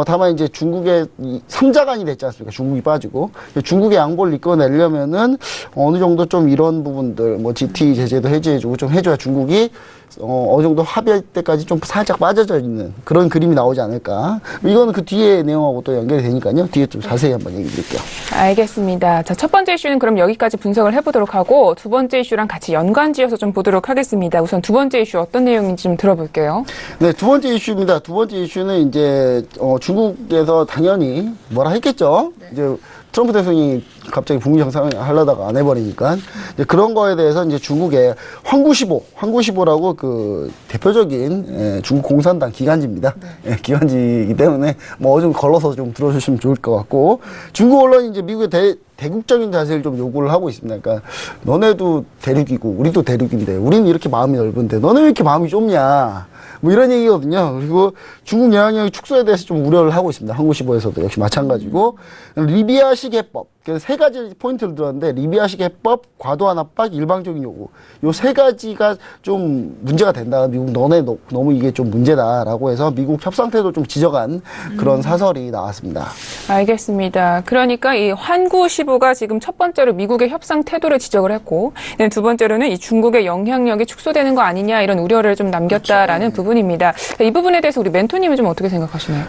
Speaker 5: 다만 이제 중국의 3자간이 됐지 않습니까? 중국이 빠지고 중국의 양보를 이끌어내려면은 어느 정도 좀 이런 부분들 뭐 GT 제재도 해제해주고 좀 해줘야 중국이 어느 정도 합의할 때까지 좀 살짝 빠져져 있는 그런 그림이 나오지 않을까. 이거는 그 뒤에 내용하고 또 연결이 되니까요. 뒤에 좀 자세히 한번 얘기 드릴게요.
Speaker 2: 알겠습니다. 자, 첫 번째 이슈는 그럼 여기까지 분석을 해보도록 하고 두 번째 이슈랑 같이 연관지어서 좀 보도록 하겠습니다. 우선 두 번째 이슈 어떤 내용인지 좀 들어볼게요.
Speaker 5: 네, 두 번째 이슈입니다. 두 번째 이슈는 이제 중국에서 당연히 뭐라 했겠죠. 이제 트럼프 대통령이 갑자기 북미 정상을 하려다가 안 해버리니까 이제 그런 거에 대해서 이제 중국의 황구시보라고 그 대표적인 중국 공산당 기관지입니다. 예, 기관지이기 때문에 뭐 어좀 걸러서 좀 들어주시면 좋을 것 같고 중국 언론이 이제 미국의 대국적인 자세를 좀 요구를 하고 있습니다. 그러니까 너네도 대륙이고 우리도 대륙인데 우리는 이렇게 마음이 넓은데 너네 왜 이렇게 마음이 좁냐. 뭐 이런 얘기거든요. 그리고 중국 영향력의 축소에 대해서 좀 우려를 하고 있습니다. 한국시보에서도 역시 마찬가지고 리비아식 해법. 그래서 세 가지 포인트를 들었는데 리비아식 해법, 과도한 압박, 일방적인 요구. 요 세 가지가 좀 문제가 된다. 미국 너네 너무 이게 좀 문제다라고 해서 미국 협상 태도 좀 지적한 그런 사설이 나왔습니다.
Speaker 2: 알겠습니다. 그러니까 이 환구시보가 지금 첫 번째로 미국의 협상 태도를 지적을 했고 두 번째로는 이 중국의 영향력이 축소되는 거 아니냐 이런 우려를 좀 남겼다라는 부분입니다. 이 부분에 대해서 우리 멘토님은 좀 어떻게 생각하시나요?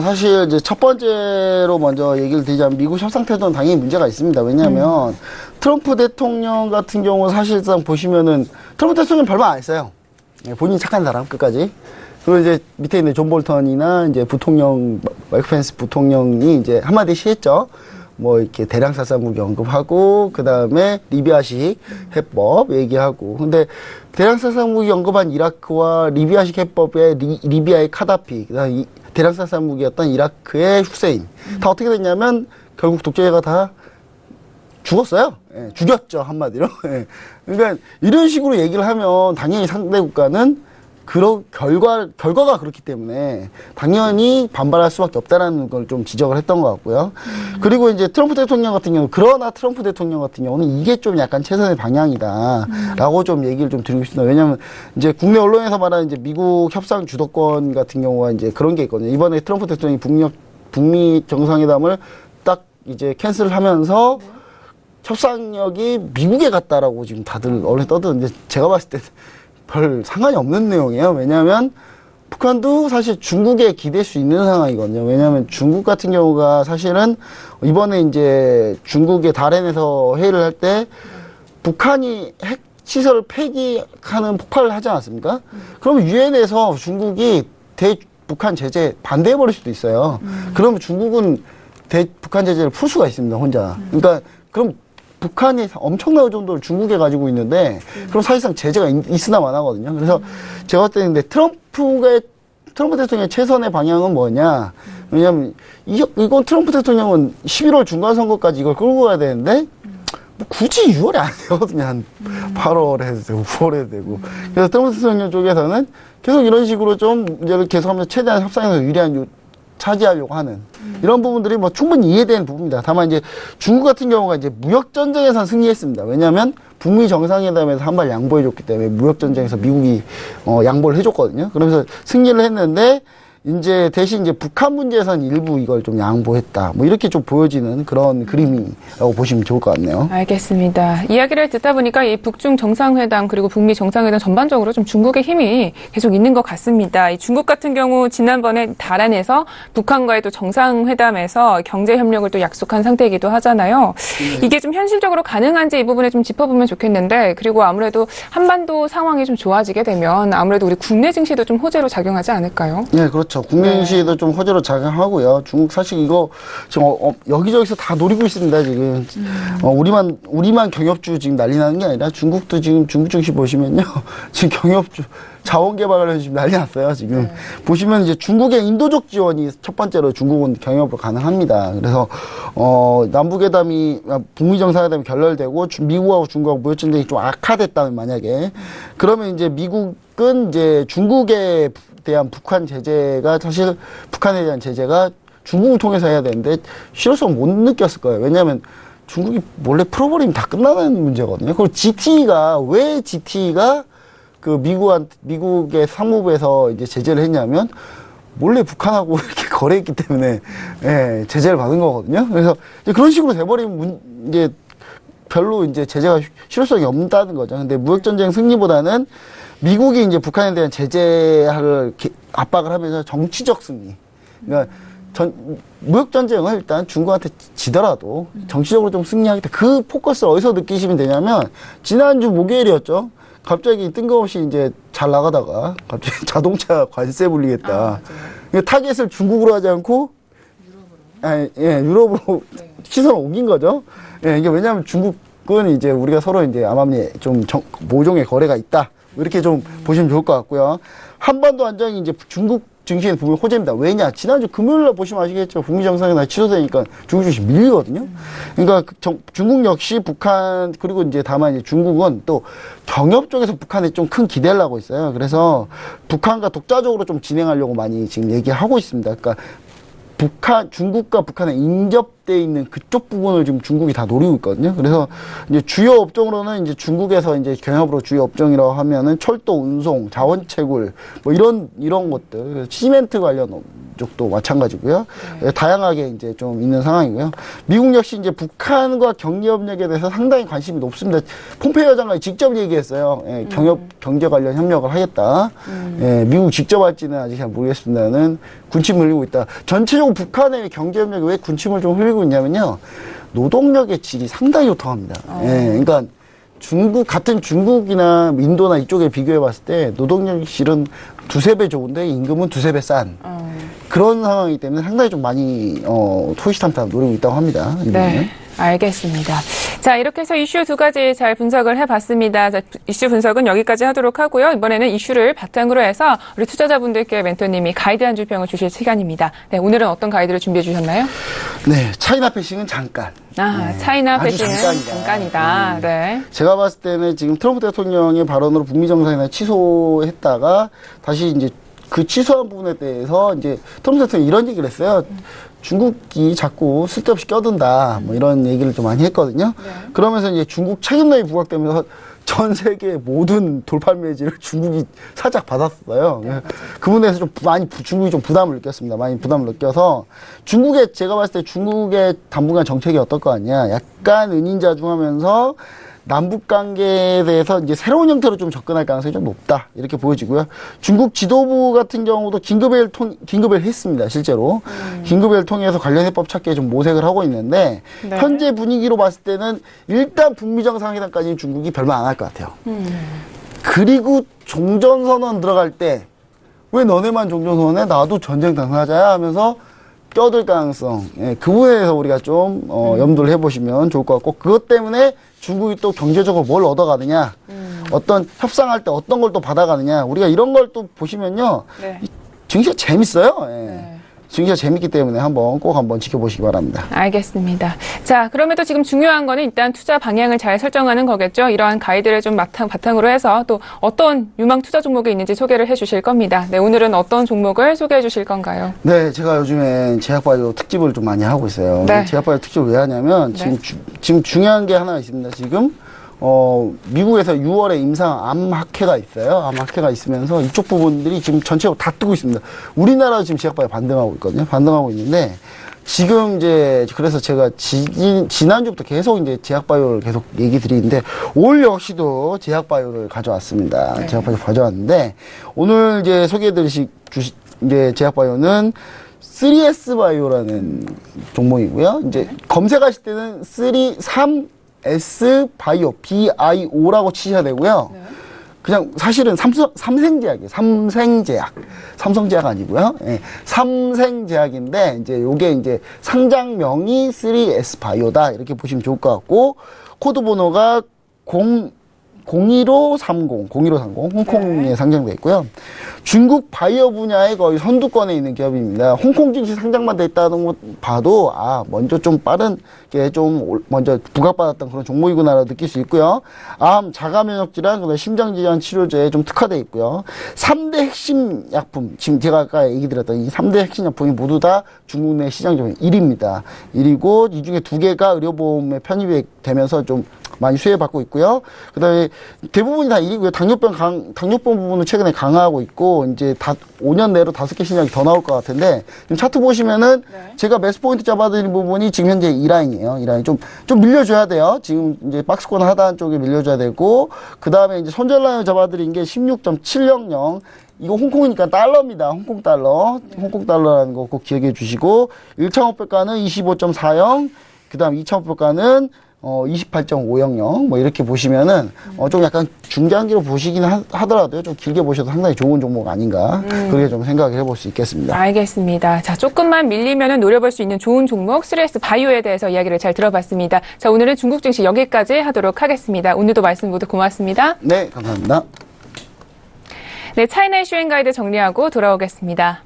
Speaker 5: 사실 이제 첫 번째로 먼저 얘기를 드리자면 미국 협상 태도는 당연히 문제가 있습니다. 왜냐하면 트럼프 대통령 같은 경우 사실상 보시면은 트럼프 대통령 별말 안 했어요. 본인이 착한 사람 끝까지. 그리고 이제 밑에 있는 존 볼턴이나 이제 부통령 마이크 펜스 부통령이 이제 한마디씩 했죠. 뭐 이렇게 대량 살상 무기 언급하고 그 다음에 리비아식 해법 얘기하고 근데 대량 살상 무기 언급한 이라크와 리비아식 해법에 리비아의 카다피 그다음 대량살상 무기였던 이라크의 후세인. 다 어떻게 됐냐면 결국 독재자가 다 죽었어요. 예, 죽였죠, 한마디로. 예. 그러니까 이런 식으로 얘기를 하면 당연히 상대 국가는 그런 결과가 그렇기 때문에 당연히 반발할 수밖에 없다라는 걸 좀 지적을 했던 것 같고요. 그리고 이제 트럼프 대통령 같은 경우, 그러나 트럼프 대통령 같은 경우는 이게 좀 약간 최선의 방향이다라고 좀 얘기를 좀 드리고 싶습니다. 왜냐하면 이제 국내 언론에서 말하는 이제 미국 협상 주도권 같은 경우가 이제 그런 게 있거든요. 이번에 트럼프 대통령이 북미 정상회담을 딱 이제 캔슬을 하면서 협상력이 미국에 갔다라고 지금 다들 언론에 떠드는데 제가 봤을 때 별 상관이 없는 내용이에요. 왜냐하면 북한도 사실 중국에 기댈 수 있는 상황이거든요. 왜냐하면 중국 같은 경우가 사실은 이번에 이제 중국의 다롄에서 회의를 할 때 북한이 핵 시설을 폐기하는 폭발을 하지 않았습니까? 그러면 유엔에서 중국이 대북한 제재 반대해버릴 수도 있어요. 그러면 중국은 대북한 제재를 풀 수가 있습니다, 혼자. 그러니까 그럼 북한이 엄청난 정도를 중국에 가지고 있는데 그럼 사실상 제재가 있으나 마나거든요. 그래서 제가 봤을 때는 트럼프 대통령의 최선의 방향은 뭐냐? 왜냐하면 이건 트럼프 대통령은 11월 중간선거까지 이걸 끌고 가야 되는데 뭐 굳이 6월에 안 되거든요. 한 8월에 해도 되고 9월에 해도 되고. 그래서 트럼프 대통령 쪽에서는 계속 이런 식으로 좀 문제를 계속하면서 최대한 협상에서 유리한 차지하려고 하는 이런 부분들이 뭐 충분히 이해되는 부분입니다. 다만 이제 중국 같은 경우가 이제 무역 전쟁에선 승리했습니다. 왜냐하면 북미 정상회담에서 한 발 양보해줬기 때문에 무역 전쟁에서 미국이 양보를 해줬거든요. 그러면서 승리를 했는데 이제 대신 이제 북한 문제에선 일부 이걸 좀 양보했다. 뭐 이렇게 좀 보여지는 그런 그림이라고 보시면 좋을 것 같네요.
Speaker 2: 알겠습니다. 이야기를 듣다 보니까 이 북중 정상회담 그리고 북미 정상회담 전반적으로 좀 중국의 힘이 계속 있는 것 같습니다. 이 중국 같은 경우 지난번에 다롄에서 북한과의 또 정상회담에서 경제 협력을 또 약속한 상태이기도 하잖아요. 이게 좀 현실적으로 가능한지 이 부분에 좀 짚어보면 좋겠는데, 그리고 아무래도 한반도 상황이 좀 좋아지게 되면 아무래도 우리 국내 증시도 좀 호재로 작용하지 않을까요?
Speaker 5: 네, 그렇죠. 국내 증시도 좀 호재로 작용하고요. 중국 사실 이거 지금 여기저기서 다 노리고 있습니다, 지금. 우리만 경협주 지금 난리 나는 게 아니라 중국도 지금 중국 증시 보시면요. 지금 경협주 자원 개발을 지금 난리 났어요, 지금. 보시면 이제 중국의 인도적 지원이 첫 번째로 중국은 경협으로 가능합니다. 그래서, 남북회담이, 북미 정상회담이 결렬되고 미국하고 중국하고 무역전쟁이 좀 악화됐다면 만약에 그러면 이제 미국은 이제 중국에 대한 북한 제재가 사실 북한에 대한 제재가 중국을 통해서 해야 되는데 실효성 못 느꼈을 거예요. 왜냐하면 중국이 몰래 풀어버리면 다 끝나는 문제거든요. 그리고 GT가 그 미국의 상무부에서 이제 제재를 했냐면 몰래 북한하고 이렇게 거래했기 때문에 예, 제재를 받은 거거든요. 그래서 이제 그런 식으로 돼버리면 이제 별로 이제 제재가 실효성이 없다는 거죠. 근데 무역전쟁 승리보다는 미국이 이제 북한에 대한 제재를 압박을 하면서 정치적 승리. 그러니까 무역전쟁을 일단 중국한테 지더라도 정치적으로 좀 승리하겠다. 그 포커스를 어디서 느끼시면 되냐면 지난주 목요일이었죠. 갑자기 뜬금없이 이제 잘 나가다가 갑자기 자동차 관세 물리겠다. 타겟을 중국으로 하지 않고 유럽으로 시선을 옮긴 거죠. 예, 이게 왜냐하면 중국은 이제 우리가 서로 이제 암암리에 좀 모종의 거래가 있다. 이렇게 좀 보시면 좋을 것 같고요. 한반도 안정이 이제 중국 증시에 보면 호재입니다. 왜냐? 지난주 금요일날 보시면 아시겠죠. 북미 정상회담이 취소되니까 중국 증시 밀리거든요. 그러니까 중국 역시 북한, 그리고 이제 다만 이제 중국은 또 경협 쪽에서 북한에 좀 큰 기대를 하고 있어요. 그래서 북한과 독자적으로 좀 진행하려고 많이 지금 얘기하고 있습니다. 그러니까 중국과 북한에 인접돼 있는 그쪽 부분을 지금 중국이 다 노리고 있거든요. 그래서 이제 주요 업종으로는 이제 중국에서 이제 경협으로 주요 업종이라고 하면은 철도, 운송, 자원채굴 뭐 이런 것들, 시멘트 관련 쪽도 마찬가지고요. 다양하게 이제 좀 있는 상황이고요. 미국 역시 이제 북한과 경제 협력에 대해서 상당히 관심이 높습니다. 폼페이오 장관이 직접 얘기했어요. 예, 경제 관련 협력을 하겠다. 예, 미국 직접 할지는 아직 잘 모르겠습니다는 군침을 흘리고 있다. 전체적으로 북한의 경제 협력이 왜 군침을 좀 흘리고 있냐면요. 노동력의 질이 상당히 좋다고 합니다. 예, 그러니까 같은 중국이나 인도나 이쪽에 비교해 봤을 때 노동력의 질은 두세 배 좋은데 임금은 두세 배 싼 그런 상황이기 때문에 상당히 좀 많이 토시탐탐 노리고 있다고 합니다.
Speaker 2: 네. 알겠습니다. 자, 이렇게 해서 이슈 두 가지 잘 분석을 해봤습니다. 자, 이슈 분석은 여기까지 하도록 하고요. 이번에는 이슈를 바탕으로 해서 우리 투자자분들께 멘토님이 가이드 한 줄 평을 주실 시간입니다. 네, 오늘은 어떤 가이드를 준비해 주셨나요?
Speaker 5: 네, 차이나 패싱은 잠깐.
Speaker 2: 차이나
Speaker 5: 아주
Speaker 2: 패싱은 잠깐이다. 네.
Speaker 5: 제가 봤을 때는 지금 트럼프 대통령의 발언으로 북미 정상회담 취소했다가 다시 이제 그 취소한 부분에 대해서 이제 트럼프 대통령이 이런 얘기를 했어요. 중국이 자꾸 쓸데없이 껴든다. 뭐 이런 얘기를 좀 많이 했거든요. 그러면서 이제 중국 책임론이 부각되면서 전 세계 모든 돌팔 매질을 중국이 살짝 받았어요. 그 부분에서 좀 많이 중국이 좀 부담을 느꼈습니다. 많이 부담을 느껴서 중국의 제가 봤을 때 중국의 당분간 정책이 어떨 거 아니야. 약간 은인자중하면서 남북 관계에 대해서 이제 새로운 형태로 좀 접근할 가능성이 좀 높다. 이렇게 보여지고요. 중국 지도부 같은 경우도 긴급회의를 했습니다. 실제로. 긴급회의를 통해서 관련 해법 찾기에 좀 모색을 하고 있는데
Speaker 2: 네.
Speaker 5: 현재 분위기로 봤을 때는 일단 북미 정상회담까지는 중국이 별말 안 할 것 같아요. 그리고 종전선언 들어갈 때 왜 너네만 종전선언해? 나도 전쟁 당사자야 하면서 껴들 가능성. 예, 그 부분에서 우리가 좀 염두를 해보시면 좋을 것 같고 그것 때문에 중국이 또 경제적으로 뭘 얻어가느냐, 어떤 협상할 때 어떤 걸 또 받아가느냐, 우리가 이런 걸 또 보시면요,
Speaker 2: 네.
Speaker 5: 증시가 재밌어요. 예.
Speaker 2: 네.
Speaker 5: 증시가 재밌기 때문에 꼭 한번 지켜보시기 바랍니다.
Speaker 2: 알겠습니다. 자, 그럼에도 지금 중요한 거는 일단 투자 방향을 잘 설정하는 거겠죠. 이러한 가이드를 좀 바탕으로 해서 또 어떤 유망 투자 종목이 있는지 소개를 해 주실 겁니다. 네, 오늘은 어떤 종목을 소개해 주실 건가요?
Speaker 5: 네, 제가 요즘에 제약바이오 특집을 좀 많이 하고 있어요.
Speaker 2: 네.
Speaker 5: 제약바이오 특집을 왜 하냐면 지금 중요한 게 하나 있습니다. 지금 미국에서 6월에 임상 암학회가 있어요. 암학회가 있으면서 이쪽 부분들이 지금 전체적으로 다 뜨고 있습니다. 우리나라 지금 제약바이오 반등하고 있거든요. 반등하고 있는데, 지금 이제, 그래서 제가 지난주부터 계속 이제 제약바이오를 계속 얘기 드리는데, 올 역시도 제약바이오를 가져왔습니다.
Speaker 2: 네.
Speaker 5: 제약바이오 가져왔는데, 오늘 이제 이제 제약바이오는 3S 바이오라는 종목이고요. 이제 검색하실 때는 3S 바이오, BIO라고 치셔야 되고요. 그냥 사실은 삼생제약이에요. 삼성제약 아니고요. 예, 삼생제약인데 이제 요게 이제 상장명이 3S 바이오다 이렇게 보시면 좋을 것 같고 코드 번호가 0130 홍콩에 상장돼 있고요. 중국 바이오 분야의 거의 선두권에 있는 기업입니다. 홍콩 증시 상장만 돼 있다는 것 봐도 먼저 좀 빠르게 좀 먼저 부각받았던 그런 종목이구나라고 느낄 수 있고요. 암, 자가 면역 질환, 그다음에 심장 질환 치료제에 좀 특화돼 있고요. 3대 핵심 약품, 지금 제가 아까 얘기 드렸던 이 3대 핵심 약품이 모두 다 중국 내 시장 점유율 1위입니다. 1위고 이 중에 2개가 의료보험에 편입이 되면서 좀 많이 수혜받고 있고요. 그 다음에 대부분이 다 1위고요. 당뇨병 부분은 최근에 강화하고 있고, 이제 5년 내로 5개 신약이 더 나올 것 같은데, 지금 차트 보시면은 제가 매수 포인트 잡아드린 부분이 지금 현재 2라인이에요. 2라인 좀 밀려줘야 돼요. 지금 이제 박스권 하단 쪽에 밀려줘야 되고, 그 다음에 이제 손절 라인 잡아드린 게 16.700. 이거 홍콩이니까 달러입니다. 홍콩 달러라는 거 꼭 기억해 주시고, 1차 목표가는 25.40, 그 다음 2차 목표가는 28.500 뭐 이렇게 보시면은 좀 약간 중장기로 보시긴 하더라도요. 좀 길게 보셔도 상당히 좋은 종목 아닌가 그렇게 좀 생각을 해볼 수 있겠습니다.
Speaker 2: 알겠습니다. 자, 조금만 밀리면은 노려볼 수 있는 좋은 종목 3S 바이오에 대해서 이야기를 잘 들어봤습니다. 자, 오늘은 중국 증시 여기까지 하도록 하겠습니다. 오늘도 말씀 모두 고맙습니다.
Speaker 5: 네, 감사합니다.
Speaker 2: 네, 차이나 이슈인 가이드 정리하고 돌아오겠습니다.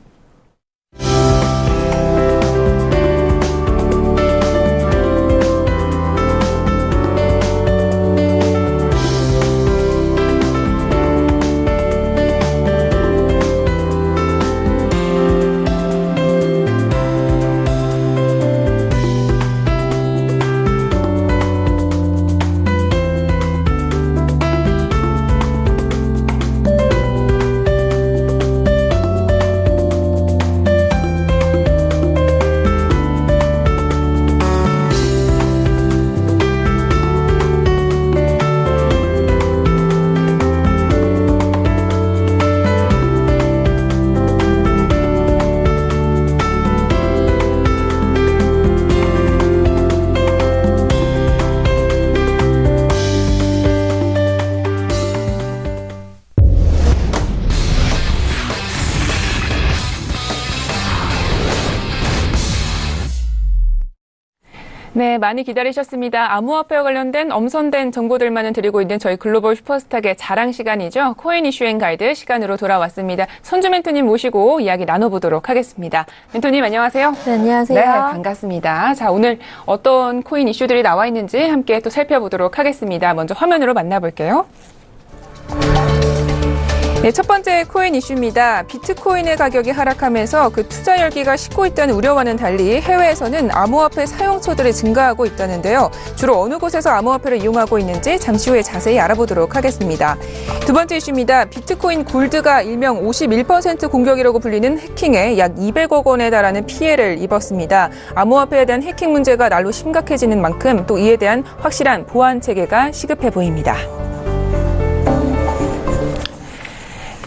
Speaker 2: 네, 많이 기다리셨습니다. 암호화폐와 관련된 엄선된 정보들만은 드리고 있는 저희 글로벌 슈퍼스탁의 자랑 시간이죠. 코인 이슈 앤 가이드 시간으로 돌아왔습니다. 손주 멘토님 모시고 이야기 나눠보도록 하겠습니다. 멘토님 안녕하세요.
Speaker 6: 네, 안녕하세요.
Speaker 2: 네, 반갑습니다. 자, 오늘 어떤 코인 이슈들이 나와 있는지 함께 또 살펴보도록 하겠습니다. 먼저 화면으로 만나볼게요. 네, 첫 번째 코인 이슈입니다. 비트코인의 가격이 하락하면서 그 투자 열기가 식고 있다는 우려와는 달리 해외에서는 암호화폐 사용처들이 증가하고 있다는데요. 주로 어느 곳에서 암호화폐를 이용하고 있는지 잠시 후에 자세히 알아보도록 하겠습니다. 두 번째 이슈입니다. 비트코인 골드가 일명 51% 공격이라고 불리는 해킹에 약 200억 원에 달하는 피해를 입었습니다. 암호화폐에 대한 해킹 문제가 날로 심각해지는 만큼 또 이에 대한 확실한 보안 체계가 시급해 보입니다.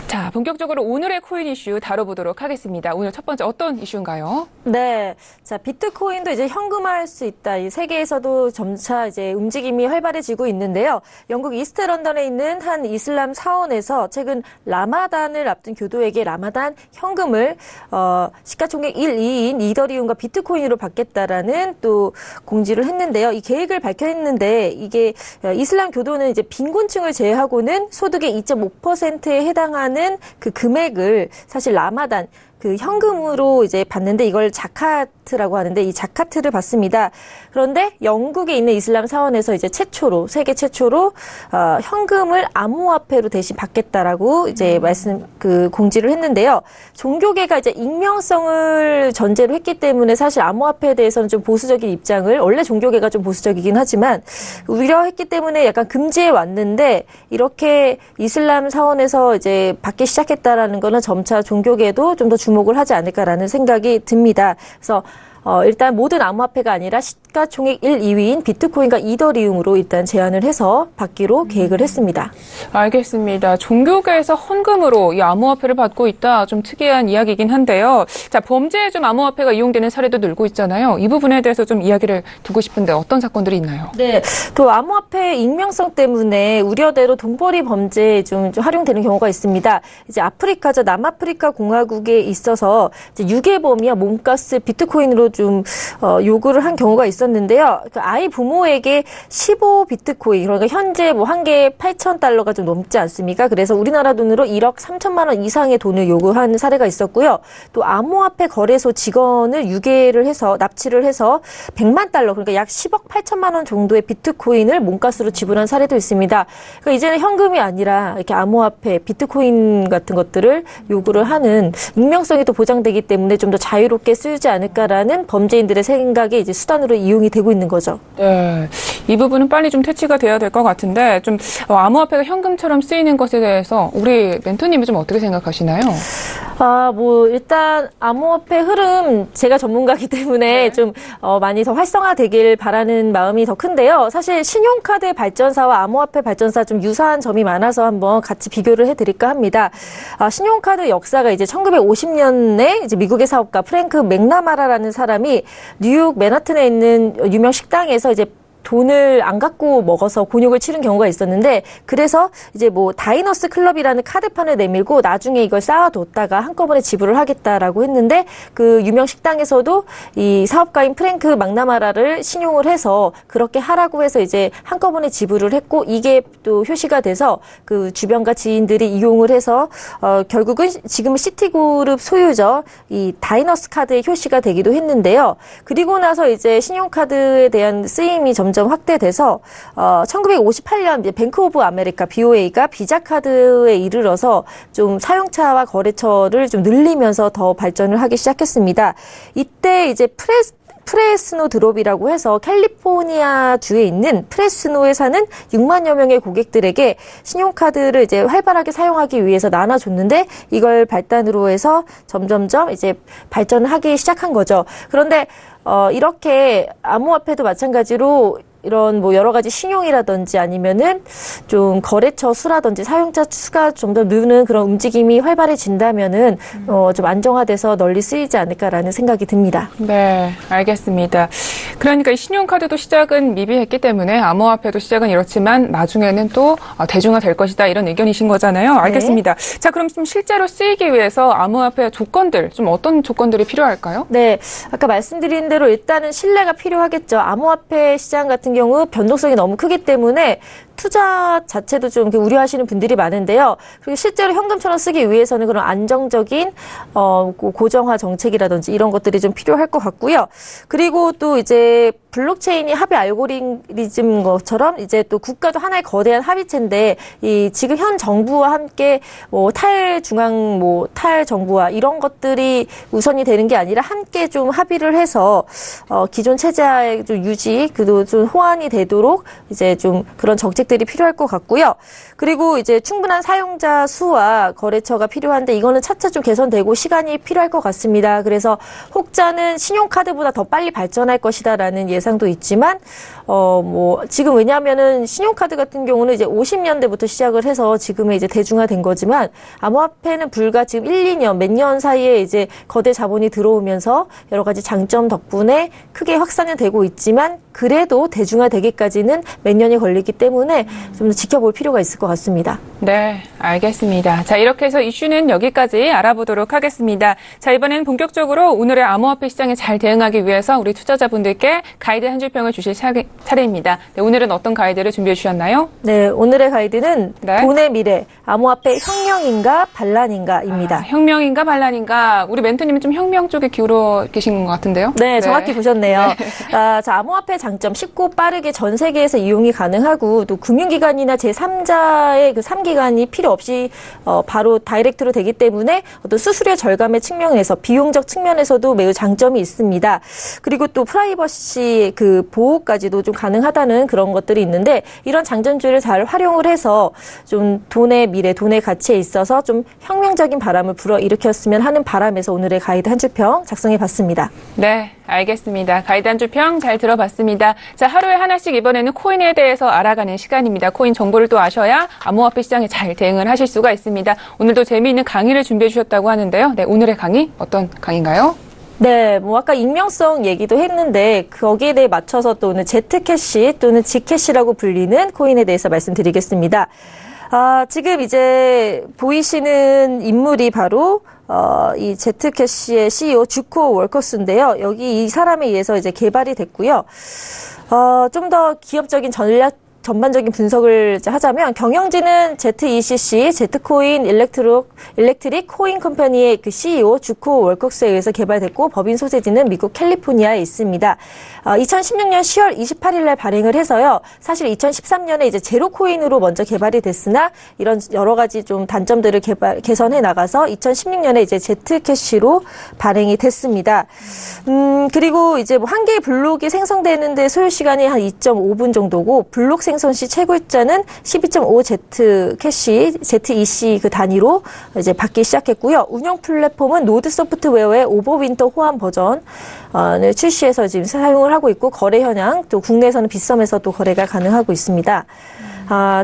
Speaker 2: 자, 본격적으로 오늘의 코인 이슈 다뤄보도록 하겠습니다. 오늘 첫 번째 어떤 이슈인가요?
Speaker 6: 네. 자, 비트코인도 이제 현금화할 수 있다. 이 세계에서도 점차 이제 움직임이 활발해지고 있는데요. 영국 이스트 런던에 있는 한 이슬람 사원에서 최근 라마단을 앞둔 교도에게 라마단 현금을 시가총액 1, 2인 이더리움과 비트코인으로 받겠다라는 또 공지를 했는데요. 이 계획을 밝혔는데 이게 이슬람 교도는 이제 빈곤층을 제외하고는 소득의 2.5%에 해당하는 그 금액을 사실 라마단 그 현금으로 이제 받는데 이걸 자카트라고 하는데 이 자카트를 받습니다. 그런데 영국에 있는 이슬람 사원에서 이제 최초로 세계 최초로 현금을 암호화폐로 대신 받겠다라고 이제 공지를 했는데요. 종교계가 이제 익명성을 전제로 했기 때문에 사실 암호화폐에 대해서는 좀 보수적인 입장을 원래 종교계가 좀 보수적이긴 하지만 우려했기 때문에 약간 금지해 왔는데 이렇게 이슬람 사원에서 이제 받기 시작했다라는 거는 점차 종교계도 좀 더 주목을 하지 않을까라는 생각이 듭니다. 그래서 일단 모든 암호화폐가 아니라 시가총액 1, 2위인 비트코인과 이더리움으로 일단 제안을 해서 받기로 계획을 했습니다.
Speaker 2: 알겠습니다. 종교계에서 헌금으로 이 암호화폐를 받고 있다. 좀 특이한 이야기이긴 한데요. 자, 범죄에 좀 암호화폐가 이용되는 사례도 늘고 있잖아요. 이 부분에 대해서 좀 이야기를 두고 싶은데 어떤 사건들이 있나요?
Speaker 6: 네. 또 암호화폐 익명성 때문에 우려대로 돈벌이 범죄에 좀 활용되는 경우가 있습니다. 이제 아프리카죠. 남아프리카 공화국에 있어서 이제 유괴범이야 몸값을 비트코인으로 좀 요구를 한 경우가 있었는데요. 그 아이 부모에게 15비트코인 그러니까 현재 뭐 한 개에 $8,000가 좀 넘지 않습니까? 그래서 우리나라 돈으로 1억 3천만 원 이상의 돈을 요구한 사례가 있었고요. 또 암호화폐 거래소 직원을 유괴를 해서 납치를 해서 $100만 그러니까 약 10억 8천만 원 정도의 비트코인을 몸값으로 지불한 사례도 있습니다. 그러니까 이제는 현금이 아니라 이렇게 암호화폐, 비트코인 같은 것들을 요구를 하는 익명성이 또 보장되기 때문에 좀 더 자유롭게 쓰지 않을까라는 범죄인들의 생각에 이제 수단으로 이용이 되고 있는 거죠.
Speaker 2: 네, 이 부분은 빨리 좀 퇴치가 돼야 될 것 같은데 좀 암호화폐가 현금처럼 쓰이는 것에 대해서 우리 멘토님이 좀 어떻게 생각하시나요?
Speaker 6: 일단 암호화폐 흐름 제가 전문가이기 때문에 좀 많이 더 활성화되길 바라는 마음이 더 큰데요. 사실 신용카드 발전사와 암호화폐 발전사 좀 유사한 점이 많아서 한번 같이 비교를 해드릴까 합니다. 신용카드 역사가 이제 1950년에 이제 미국의 사업가 프랭크 맥나마라라는 사람이 뉴욕 맨하튼에 있는 유명 식당에서 이제 돈을 안 갖고 먹어서 곤욕을 치른 경우가 있었는데 그래서 이제 뭐 다이너스 클럽이라는 카드판을 내밀고 나중에 이걸 쌓아뒀다가 한꺼번에 지불을 하겠다라고 했는데 그 유명 식당에서도 이 사업가인 프랭크 막나마라를 신용을 해서 그렇게 하라고 해서 이제 한꺼번에 지불을 했고 이게 또 효시가 돼서 그 주변과 지인들이 이용을 해서 결국은 지금 시티그룹 소유죠. 이 다이너스 카드의 효시가 되기도 했는데요. 그리고 나서 이제 신용카드에 대한 쓰임이 점점 확대돼서 1958년 이제 뱅크 오브 아메리카 BOA가 비자 카드에 이르러서 좀 사용차와 거래처를 좀 늘리면서 더 발전을 하기 시작했습니다. 이때 이제 프레스노 드롭이라고 해서 캘리포니아 주에 있는 프레스노에 사는 6만여 명의 고객들에게 신용카드를 이제 활발하게 사용하기 위해서 나눠줬는데 이걸 발단으로 해서 점점점 이제 발전을 하기 시작한 거죠. 그런데 이렇게 암호화폐도 마찬가지로 이런 뭐 여러 가지 신용이라든지 아니면은 좀 거래처 수라든지 사용자 수가 좀 더 느는 그런 움직임이 활발해진다면은 좀 안정화돼서 널리 쓰이지 않을까라는 생각이 듭니다.
Speaker 2: 네, 알겠습니다. 그러니까 이 신용카드도 시작은 미비했기 때문에 암호화폐도 시작은 이렇지만 나중에는 또 대중화될 것이다 이런 의견이신 거잖아요. 알겠습니다. 자, 그럼 좀 실제로 쓰이기 위해서 암호화폐 조건들 좀 어떤 조건들이 필요할까요?
Speaker 6: 네, 아까 말씀드린 대로 일단은 신뢰가 필요하겠죠. 암호화폐 시장 같은 경우 변동성이 너무 크기 때문에 투자 자체도 좀 이렇게 우려하시는 분들이 많은데요. 그리고 실제로 현금처럼 쓰기 위해서는 그런 안정적인 고정화 정책이라든지 이런 것들이 좀 필요할 것 같고요. 그리고 또 이제 블록체인이 합의 알고리즘 것처럼 이제 또 국가도 하나의 거대한 합의체인데 이 지금 현 정부와 함께 탈정부와 이런 것들이 우선이 되는 게 아니라 함께 좀 합의를 해서 기존 체제의 좀 유지 그리고 좀 호환이 되도록 이제 좀 그런 정책들이 필요할 것 같고요. 그리고 이제 충분한 사용자 수와 거래처가 필요한데 이거는 차차 좀 개선되고 시간이 필요할 것 같습니다. 그래서 혹자는 신용카드보다 더 빨리 발전할 것이다라는 예상도 있지만 지금 왜냐하면은 신용카드 같은 경우는 이제 50년대부터 시작을 해서 지금의 이제 대중화된 거지만 암호화폐는 불과 지금 1, 2년 몇 년 사이에 이제 거대 자본이 들어오면서 여러 가지 장점 덕분에 크게 확산은 되고 있지만 그래도 대중화되기까지는 몇 년이 걸리기 때문에 좀 더 지켜볼 필요가 있을 것 같습니다.
Speaker 2: 네, 알겠습니다. 자, 이렇게 해서 이슈는 여기까지 알아보도록 하겠습니다. 자, 이번에는 본격적으로 오늘의 암호화폐 시장에 잘 대응하기 위해서 우리 투자자분들께 가이드 한 줄평을 주실 차례입니다. 네, 오늘은 어떤 가이드를 준비해 주셨나요?
Speaker 6: 네, 오늘의 가이드는
Speaker 2: 네.
Speaker 6: 돈의 미래, 암호화폐 혁명인가 반란인가입니다.
Speaker 2: 혁명인가 반란인가? 우리 멘토님은 좀 혁명 쪽에 기울어 계신 것 같은데요?
Speaker 6: 네, 정확히 보셨네요. 자, 암호화폐 장점 쉽고 빠르게 전 세계에서 이용이 가능하고 또 금융기관이나 제3자의 그 3기관이 필요 없이 바로 다이렉트로 되기 때문에 어떤 수수료 절감의 측면에서 비용적 측면에서도 매우 장점이 있습니다. 그리고 또 프라이버시 그 보호까지도 좀 가능하다는 그런 것들이 있는데 이런 장점들을 잘 활용을 해서 좀 돈의 미래, 돈의 가치에 있어서 좀 혁명적인 바람을 불어일으켰으면 하는 바람에서 오늘의 가이드 한 줄평 작성해 봤습니다.
Speaker 2: 네, 알겠습니다. 가이드 한 줄평 잘 들어봤습니다. 자, 하루에 하나씩 이번에는 코인에 대해서 알아가는 시간입니다. 코인 정보를 또 아셔야 암호화폐 시장에 잘 대응을 하실 수가 있습니다. 오늘도 재미있는 강의를 준비해 주셨다고 하는데요. 네, 오늘의 강의 어떤 강의인가요?
Speaker 6: 네, 아까 익명성 얘기도 했는데 거기에 대해 맞춰서 또 오늘 Z캐시 또는 G캐시라고 불리는 코인에 대해서 말씀드리겠습니다. 지금 이제 보이시는 인물이 바로 이 Z캐시의 CEO 주코 월커스인데요. 여기 이 사람에 의해서 이제 개발이 됐고요. 좀 더 기업적인 전반적인 분석을 하자면 경영진은 ZECC, Z코인 일렉트릭 코인 컴퍼니의 그 CEO 주코 월커스에 의해서 개발됐고 법인 소재지는 미국 캘리포니아에 있습니다. 2016년 10월 28일 날 발행을 해서요. 사실 2013년에 이제 제로코인으로 먼저 개발이 됐으나 이런 여러 가지 좀 단점들을 개선해 나가서 2016년에 이제 Z캐시로 발행이 됐습니다. 그리고 이제 한 개의 블록이 생성되는데 소요 시간이 한 2.5분 정도고 블록 생성 시 최고자는 12.5 Z캐시, ZEC 그 단위로 이제 받기 시작했고요. 운영 플랫폼은 노드 소프트웨어의 오버윈터 호환 버전을 출시해서 지금 사용을 하고 있고 거래 현황 또 국내에서는 빗썸에서 또 거래가 가능하고 있습니다.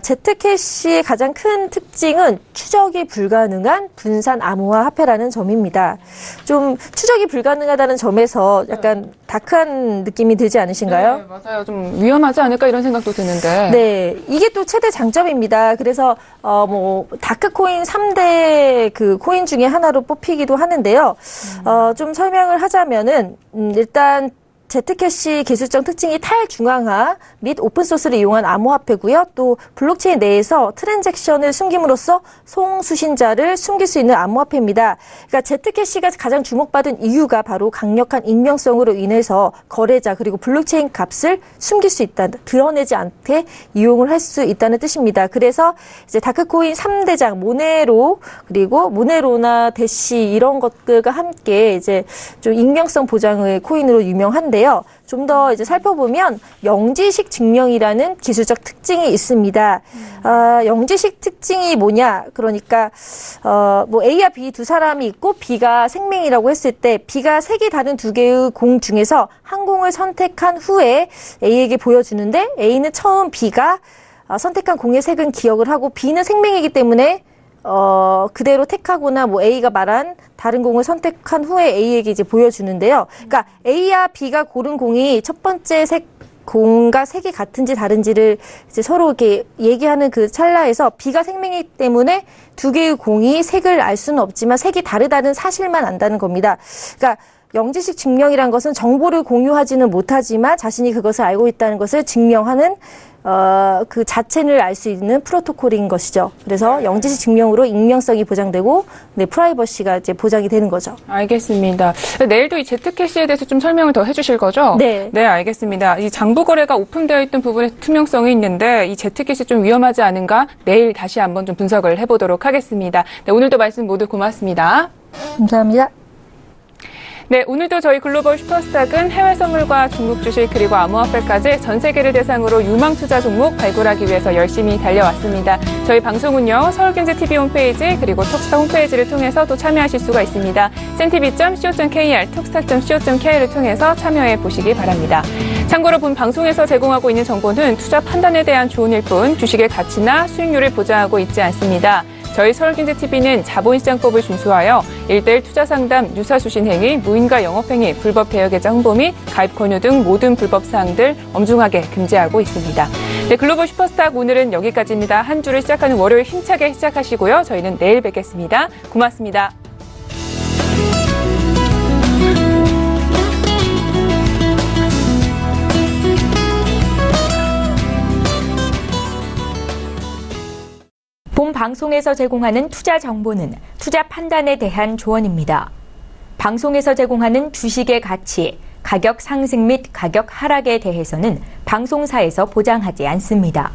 Speaker 6: Z캐시의 가장 큰 특징은 추적이 불가능한 분산 암호화 화폐라는 점입니다. 좀 추적이 불가능하다는 점에서 약간 다크한 느낌이 들지 않으신가요?
Speaker 2: 네, 맞아요. 좀 위험하지 않을까 이런 생각도 드는데.
Speaker 6: 네, 이게 또 최대 장점입니다. 그래서 다크코인 3대 그 코인 중에 하나로 뽑히기도 하는데요. 좀 설명을 하자면은 일단 Z캐시 기술적 특징이 탈중앙화 및 오픈소스를 이용한 암호화폐고요. 또 블록체인 내에서 트랜잭션을 숨김으로써 송수신자를 숨길 수 있는 암호화폐입니다. 그러니까 Z캐시가 가장 주목받은 이유가 바로 강력한 익명성으로 인해서 거래자 그리고 블록체인 값을 숨길 수 있다, 드러내지 않게 이용을 할 수 있다는 뜻입니다. 그래서 이제 다크코인 3대장 모네로 그리고 모네로나 대시 이런 것들과 함께 이제 좀 익명성 보장의 코인으로 유명한데 하는데요. 좀 더 이제 살펴보면 영지식 증명이라는 기술적 특징이 있습니다. 영지식 특징이 뭐냐? 그러니까 뭐 A와 B 두 사람이 있고 B가 생명이라고 했을 때 B가 색이 다른 두 개의 공 중에서 한 공을 선택한 후에 A에게 보여주는데 A는 처음 B가 선택한 공의 색은 기억을 하고 B는 생명이기 때문에 그대로 택하거나 뭐 A가 말한 다른 공을 선택한 후에 A에게 이제 보여주는데요. 그러니까 A와 B가 고른 공이 첫 번째 공과 색이 같은지 다른지를 이제 서로 이렇게 얘기하는 그 찰나에서 B가 생명이기 때문에 두 개의 공이 색을 알 수는 없지만 색이 다르다는 사실만 안다는 겁니다. 그러니까 영지식 증명이란 것은 정보를 공유하지는 못하지만 자신이 그것을 알고 있다는 것을 증명하는 그 자체를 알 수 있는 프로토콜인 것이죠. 그래서 영지식 증명으로 익명성이 보장되고 프라이버시가 이제 보장이 되는 거죠.
Speaker 2: 알겠습니다. 내일도 이 제트캐시에 대해서 좀 설명을 더 해주실 거죠?
Speaker 6: 네.
Speaker 2: 네, 알겠습니다. 이 장부 거래가 오픈되어 있던 부분에 투명성이 있는데 이 제트캐시 좀 위험하지 않은가? 내일 다시 한번 좀 분석을 해보도록 하겠습니다. 네, 오늘도 말씀 모두 고맙습니다.
Speaker 6: 감사합니다.
Speaker 2: 네, 오늘도 저희 글로벌 슈퍼스탁은 해외 선물과 중국 주식 그리고 암호화폐까지 전 세계를 대상으로 유망 투자 종목 발굴하기 위해서 열심히 달려왔습니다. 저희 방송은요, 서울경제TV 홈페이지 그리고 톡스타 홈페이지를 통해서 또 참여하실 수가 있습니다. cntv.co.kr, 톡스타.co.kr을 통해서 참여해 보시기 바랍니다. 참고로 본 방송에서 제공하고 있는 정보는 투자 판단에 대한 조언일 뿐 주식의 가치나 수익률을 보장하고 있지 않습니다. 저희 서울경제TV는 자본시장법을 준수하여 1:1 투자상담, 유사수신 행위, 무인가 영업행위, 불법 대여계좌 홍보 및 가입 권유 등 모든 불법 사항들 엄중하게 금지하고 있습니다. 네, 글로벌 슈퍼스탁 오늘은 여기까지입니다. 한 주를 시작하는 월요일 힘차게 시작하시고요. 저희는 내일 뵙겠습니다. 고맙습니다.
Speaker 1: 본 방송에서 제공하는 투자 정보는 투자 판단에 대한 조언입니다. 방송에서 제공하는 주식의 가치, 가격 상승 및 가격 하락에 대해서는 방송사에서 보장하지 않습니다.